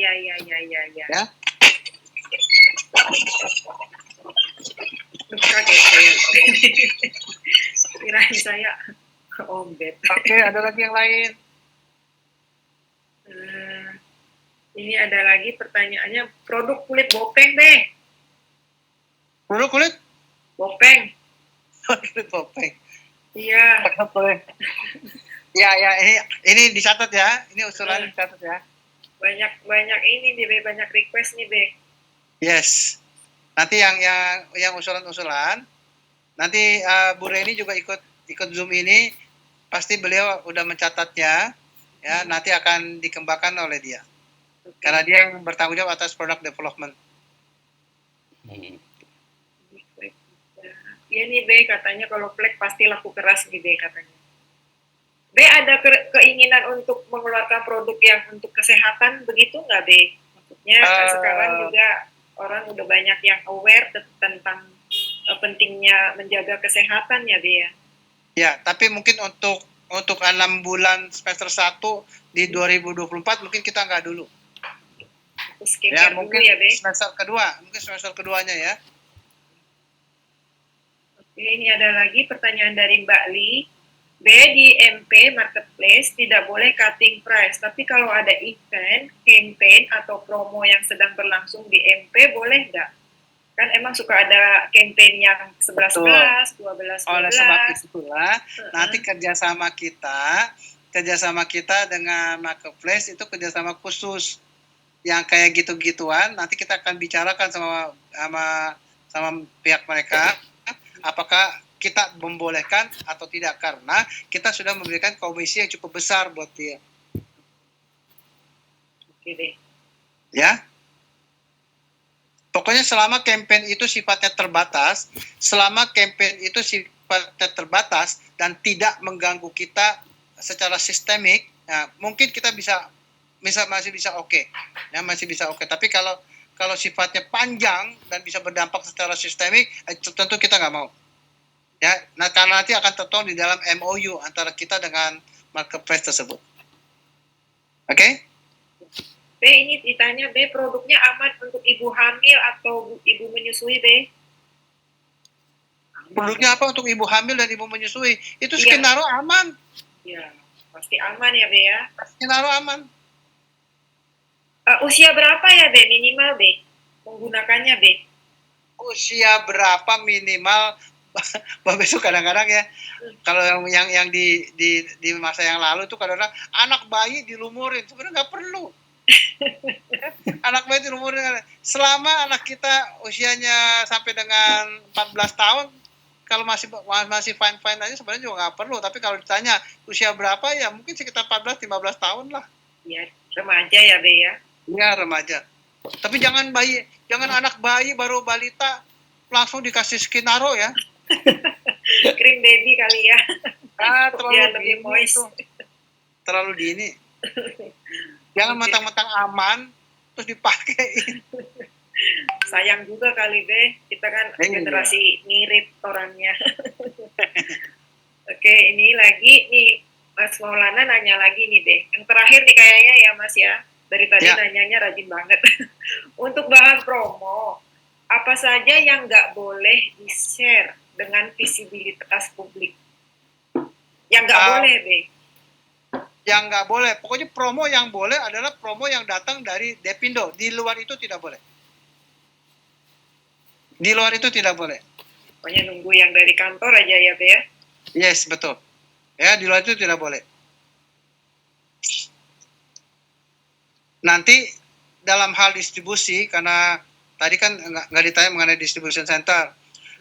Kaget saya. Kirain saya ombet. Oke, ada lagi yang lain. Ini ada lagi pertanyaannya, produk kulit bopeng, Be. Produk kulit? Bopeng. Kulit bopeng. Iya. Ya, ini dicatat ya. Ini usulan dicatat ya. Banyak ini nih, Be. Banyak request nih, Be. Yes. Nanti yang usulan-usulan, nanti Bu Reni juga ikut Zoom ini, pasti beliau udah mencatatnya, ya, nanti akan dikembangkan oleh dia. Okay. Karena dia yang bertanggung jawab atas product development. Iya nih, Be, katanya kalau flek pasti laku keras nih, Be, katanya. Be, ada keinginan untuk mengeluarkan produk yang untuk kesehatan begitu nggak, Be? Maksudnya kan sekarang juga orang udah banyak yang aware tentang pentingnya menjaga kesehatan ya, Be, ya? Ya, tapi mungkin untuk untuk 6 bulan semester 1 di 2024 mungkin kita nggak dulu. Terus skincare dulu Mungkin ya, Be. semester keduanya ya. Oke, ini ada lagi pertanyaan dari Mbak Li. B, di MP Marketplace tidak boleh cutting price, tapi kalau ada event, campaign, atau promo yang sedang berlangsung di MP, boleh nggak? Kan emang suka ada campaign yang 11-11, 12-12. Oleh sebab itulah, nanti kerjasama kita dengan Marketplace itu kerjasama khusus. Yang kayak gitu-gituan, nanti kita akan bicarakan sama pihak mereka, apakah kita membolehkan atau tidak, karena kita sudah memberikan komisi yang cukup besar buat dia. Oke deh. Ya. Pokoknya selama campaign itu sifatnya terbatas, dan tidak mengganggu kita secara sistemik, nah, mungkin kita masih bisa oke. Ya, masih bisa oke. Tapi kalau sifatnya panjang dan bisa berdampak secara sistemik, tentu kita nggak mau. Ya, nah karena nanti akan tertuang di dalam MOU antara kita dengan Marketplace tersebut. Oke? B, ini ditanya, B, produknya aman untuk ibu hamil atau ibu menyusui, B? Produknya apa untuk ibu hamil dan ibu menyusui? Itu Iya. Skinaro aman. Ya, pasti aman ya, B ya. Skinaro aman. Usia berapa ya, B, minimal, B, menggunakannya, B? Usia berapa minimal? Besok kadang-kadang ya, kalau yang di masa yang lalu tuh kadang-kadang anak bayi dilumurin, sebenarnya nggak perlu. Anak bayi dilumurin, selama anak kita usianya sampai dengan 14 tahun, kalau masih fine aja sebenarnya juga nggak perlu. Tapi kalau ditanya usia berapa, ya mungkin sekitar 14-15 tahun lah. Ya, remaja ya, B ya. Iya, remaja. Tapi jangan anak bayi baru balita langsung dikasih Skinaro ya. Cream baby kali ya. Terlalu lebih dini moist. itu. Terlalu dini. Jangan mentang-mentang aman terus dipakai. Sayang juga kali, B. Kita kan generasi mirip orangnya. Oke, ini lagi nih Mas Maulana nanya lagi nih, B. Yang terakhir nih kayaknya ya, Mas ya. Dari tadi nanyanya rajin banget. Untuk bahan promo, apa saja yang nggak boleh di-share dengan visibilitas publik? Yang nggak boleh, B. Yang nggak boleh, pokoknya promo yang boleh adalah promo yang datang dari Depindo. Di luar itu tidak boleh. Di luar itu tidak boleh. Pokoknya nunggu yang dari kantor aja ya, B ya? Yes, betul. Ya, di luar itu tidak boleh. Nanti dalam hal distribusi, karena tadi kan nggak ditanya mengenai distribution center.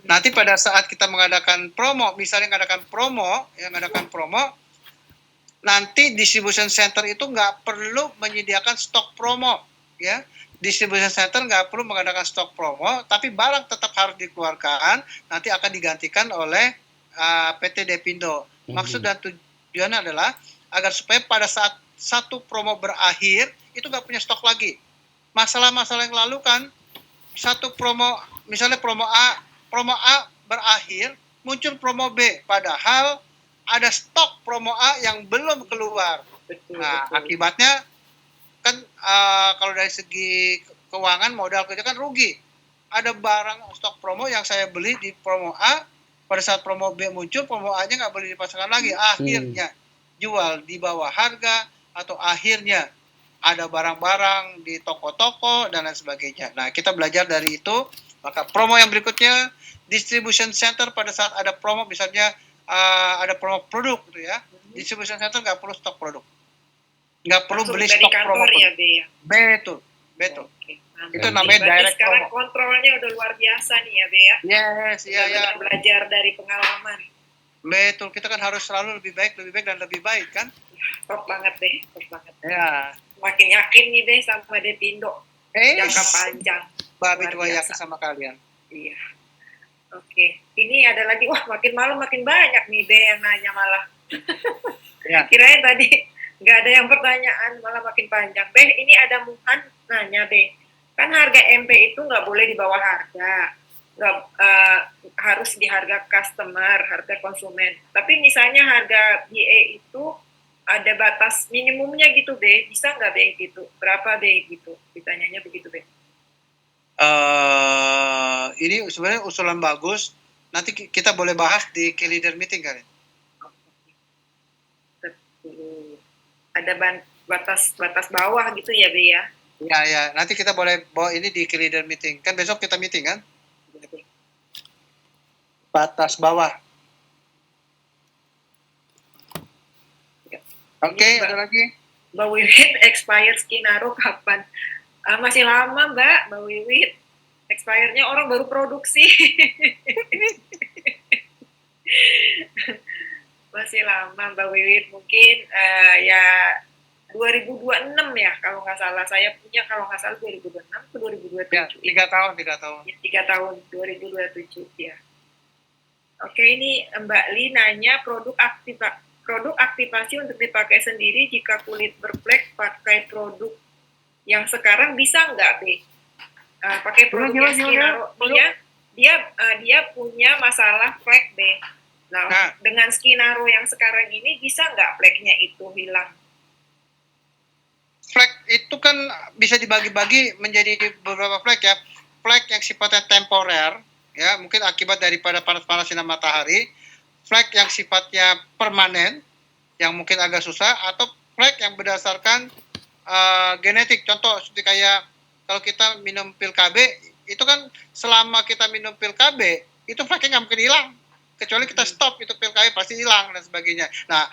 Nanti pada saat kita mengadakan promo, misalnya mengadakan promo, nanti distribution center itu nggak perlu menyediakan stok promo, ya. Distribution center nggak perlu mengadakan stok promo, tapi barang tetap harus dikeluarkan, nanti akan digantikan oleh PT Depindo. Maksud dan tujuannya adalah agar supaya pada saat satu promo berakhir, itu nggak punya stok lagi. Masalah-masalah yang lalu kan, satu promo, misalnya promo A berakhir, muncul promo B, padahal ada stok promo A yang belum keluar. Betul, Nah, betul. akibatnya kan kalau dari segi keuangan modal kita kan rugi. Ada barang stok promo yang saya beli di promo A, pada saat promo B muncul, promo A-nya nggak boleh dipasangkan lagi. Akhirnya jual di bawah harga, atau akhirnya ada barang-barang di toko-toko dan lain sebagainya. Nah, kita belajar dari itu. Maka promo yang berikutnya, distribution center pada saat ada promo, misalnya ada promo produk gitu ya, distribution center nggak perlu stok produk, nggak perlu Langsung beli dari stok kantor promo ya, produk. B ya? Betul. Oke, Itu namanya berarti direct sekarang promo. kontrolnya udah luar biasa nih ya, B ya? Yes, iya. Benar-benar belajar dari pengalaman. Betul, kita kan harus selalu lebih baik dan lebih baik kan? Top banget deh, top banget. Ya. Makin yakin nih deh sama Depindo. Jangka panjang. Babi Luar tua biasa. yakin sama kalian. Iya. Oke, ini ada lagi, wah makin malam makin banyak nih deh yang nanya malah. Ya. Kirain tadi nggak ada yang pertanyaan, malah makin panjang. Beh, ini ada Muhan nanya deh, kan harga MP itu nggak boleh di bawah harga. nggak harus di harga customer, harga konsumen. Tapi misalnya harga BA itu ada batas minimumnya gitu, Be. Bisa nggak, Be, gitu? Berapa, Be, gitu? Ditanyanya begitu, Be. Ini sebenarnya usulan bagus. Nanti kita boleh bahas di key leader meeting kali. Ada batas bawah gitu ya, Be, ya? Ya, nanti kita boleh bawa ini di key leader meeting. Kan besok kita meeting kan? Batas bawah. Oke, ada lagi? Mbak Wiwit, expired Skinaro kapan? Masih lama, Mbak Wiwit. Expirednya orang baru produksi. Masih lama, Mbak Wiwit. Mungkin ya 2026 ya, kalau nggak salah. Saya punya kalau nggak salah 2026 ke 2027. Ya, 3 tahun. Ya, 3 tahun, 2027 ya. Oke, ini Mbak Li nanya produk aktivasi untuk dipakai sendiri jika kulit berflek pakai produk yang sekarang bisa nggak, Be? Pakai produknya Skinaro. Dia punya masalah flek, Be. Nah, dengan Skinaro yang sekarang ini bisa nggak fleknya itu hilang? Flek itu kan bisa dibagi-bagi menjadi beberapa flek ya. Flek yang sifatnya temporer, ya mungkin akibat daripada panas-panas sinar matahari. Flek yang sifatnya permanen, yang mungkin agak susah, atau flek yang berdasarkan genetik. Contoh seperti kayak kalau kita minum pil KB, itu kan selama kita minum pil KB, itu fleknya nggak mungkin hilang. Kecuali kita stop itu pil KB pasti hilang dan sebagainya. Nah,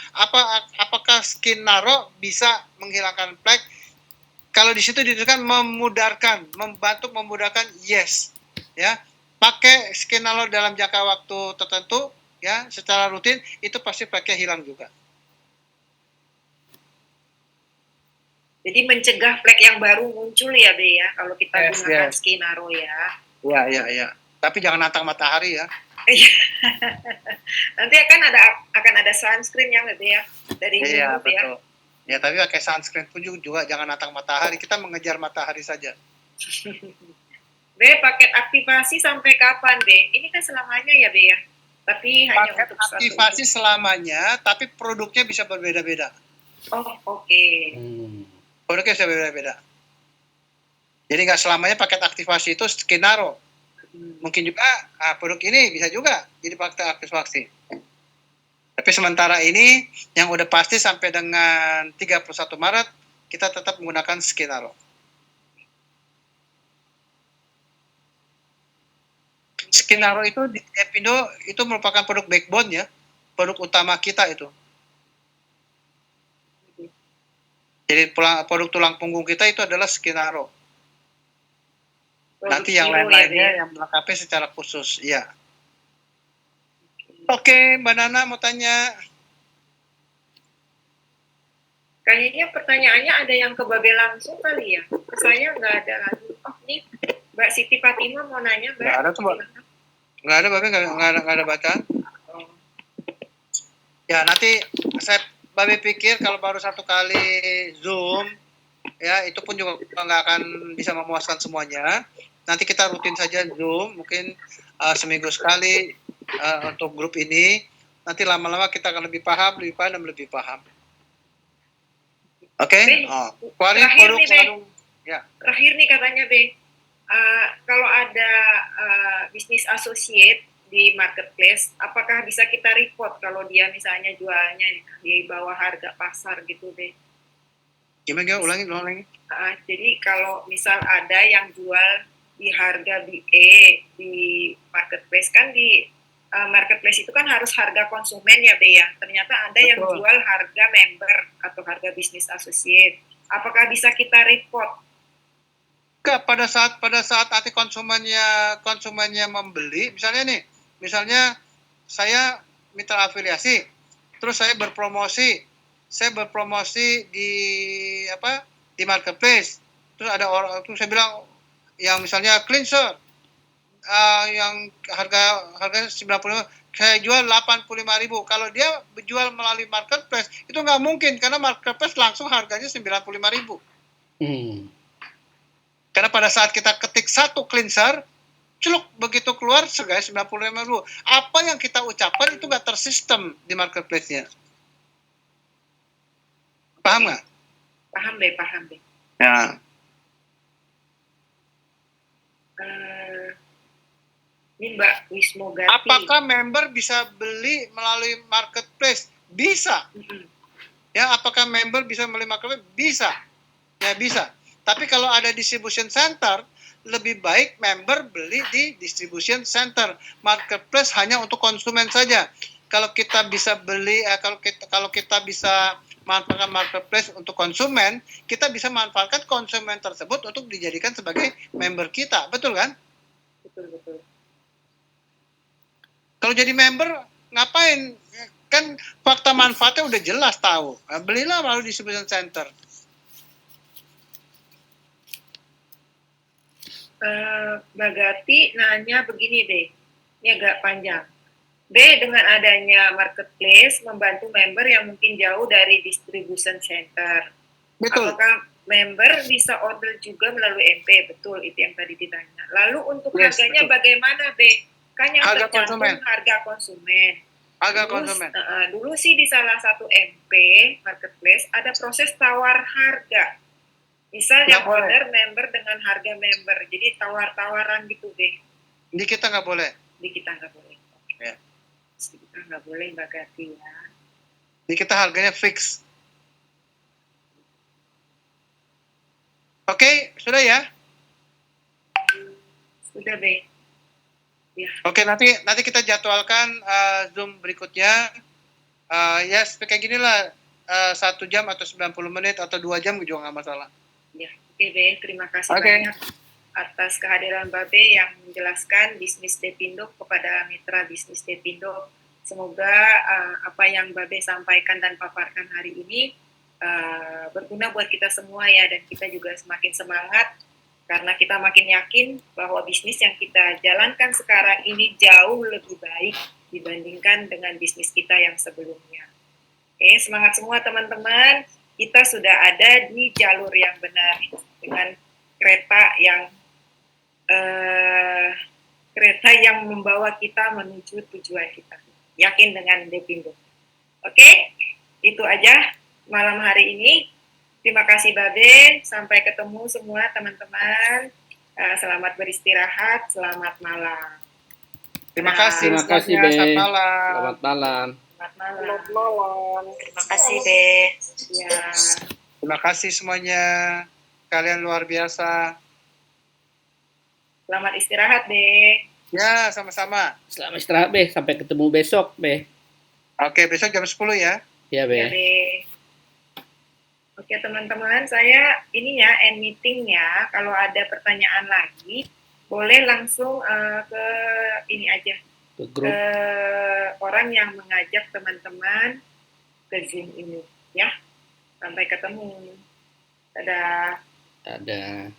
apakah Skinaro bisa menghilangkan flek? Kalau di situ dituliskan membantu memudahkan, yes, ya. Pakai Skinaro dalam jangka waktu tertentu, ya, secara rutin, itu pasti fleknya hilang juga. Jadi mencegah flek yang baru muncul ya, Be, ya, kalau kita gunakan Skinaro ya. Iya. Tapi jangan nantang matahari ya. Nanti akan ada sunscreen yang Be, ya, dari Iya, betul. Ya. Ya, tapi pakai sunscreen pun juga jangan nantang matahari. Kita mengejar matahari saja. Be, paket aktivasi sampai kapan, Be? Ini kan selamanya ya, Be, ya? Tapi hanya paket untuk aktivasi selamanya, tapi produknya bisa berbeda-beda. Oh, oke. Produknya bisa berbeda-beda. Jadi nggak selamanya paket aktivasi itu Skinaro. Mungkin juga produk ini bisa juga jadi paket aktivasi. Tapi sementara ini yang udah pasti sampai dengan 31 Maret kita tetap menggunakan Skinaro. Skinaro itu di Epindo itu merupakan produk backbone ya, produk utama kita itu. Jadi produk tulang punggung kita itu adalah Skinaro. Nanti yang lain-lainnya yang melengkapi secara khusus, ya. Oke, Mbak Nana mau tanya. Kayaknya pertanyaannya ada yang ke Babe langsung kali ya. Ke saya nggak ada lagi. Oh, ini Mbak Siti Fatima mau nanya, Mbak. Nggak ada tuh, Mbak. Nggak ada, Babe, nggak ada bacaan. Oh. Ya, nanti Babe pikir kalau baru satu kali Zoom, ya itu pun juga nggak akan bisa memuaskan semuanya. Nanti kita rutin saja Zoom, mungkin seminggu sekali untuk grup ini. Nanti lama-lama kita akan lebih paham. Oke? Terakhir nih katanya, Be. Kalau ada bisnis associate di marketplace, apakah bisa kita report kalau dia misalnya jualnya di bawah harga pasar gitu, Be? Gimana? Ulangi. Jadi kalau misal ada yang jual di harga BE di marketplace, kan di marketplace itu kan harus harga konsumen ya, Be, ya. Ternyata ada yang jual harga member atau harga bisnis associate. Apakah bisa kita report? Pada saat nanti konsumennya membeli, misalnya saya mitra afiliasi, terus saya berpromosi di marketplace, terus ada orang, terus saya bilang yang misalnya cleanser yang harga 95, saya jual 85.000. Kalau dia jual melalui marketplace itu nggak mungkin, karena marketplace langsung harganya 95.000. Karena pada saat kita ketik satu cleanser, celuk begitu keluar guys 95.000. Apa yang kita ucapkan itu nggak tersistem di marketplace-nya. Paham nggak? Paham deh, paham deh. Ya. Ini Mbak Wismogati. Apakah member bisa beli melalui marketplace? Bisa. Ya, apakah member bisa beli marketplace? Bisa. Ya, bisa. Tapi kalau ada distribution center, lebih baik member beli di distribution center. Marketplace hanya untuk konsumen saja. Kalau kita bisa beli, kalau kita bisa manfaatkan marketplace untuk konsumen, kita bisa manfaatkan konsumen tersebut untuk dijadikan sebagai member kita. Betul kan? Betul, betul. Kalau jadi member, ngapain? Kan fakta manfaatnya udah jelas tahu. Nah, belilah melalui distribution center. Mbak Gati nanya begini deh, ini agak panjang. B, dengan adanya marketplace membantu member yang mungkin jauh dari distribution center. Betul. Apakah member bisa order juga melalui MP? Betul, itu yang tadi ditanya. Lalu untuk harganya betul. Bagaimana, B? Kan yang Harga tercantum konsumen. harga konsumen. Harga konsumen. Dulu sih di salah satu MP marketplace ada proses tawar harga. Misal yang order member dengan harga member, jadi tawar-tawaran gitu deh. Di kita nggak boleh. Di kita nggak boleh. Ya. Di kita nggak boleh Mbak Gati ya. Di kita harganya fix. Oke, sudah ya? Sudah, Be. Ya. Oke, nanti kita jadwalkan Zoom berikutnya. Ya, seperti kayak gini lah. 1 jam atau 90 menit atau 2 jam juga nggak masalah. Ya, oke, Be. Terima kasih banyak atas kehadiran Mbak Be yang menjelaskan bisnis Depindo kepada mitra bisnis Depindo. Semoga apa yang Mbak Be sampaikan dan paparkan hari ini berguna buat kita semua ya, dan kita juga semakin semangat karena kita makin yakin bahwa bisnis yang kita jalankan sekarang ini jauh lebih baik dibandingkan dengan bisnis kita yang sebelumnya. Oke, semangat semua teman-teman. Kita sudah ada di jalur yang benar dengan kereta yang membawa kita menuju tujuan kita. Yakin dengan Depindo. Oke, itu aja malam hari ini. Terima kasih Babe. Sampai ketemu semua teman-teman. Selamat beristirahat. Selamat malam. Terima kasih. Terima kasih, Be. Selamat malam. Selamat malam. Selamat malam. Terima kasih Be. Ya. Terima kasih semuanya. Kalian luar biasa. Selamat istirahat, Be. Ya, sama-sama. Selamat istirahat, Be. Sampai ketemu besok, Be. Oke, besok jam 10 ya. Ya, Be. Ya, Be. Oke, teman-teman, saya ini ya end meeting ya. Kalau ada pertanyaan lagi, boleh langsung ke ini aja. Ke grup. Ke orang yang mengajak teman-teman ke Zoom ini ya. Sampai ketemu. Dadah. Ada.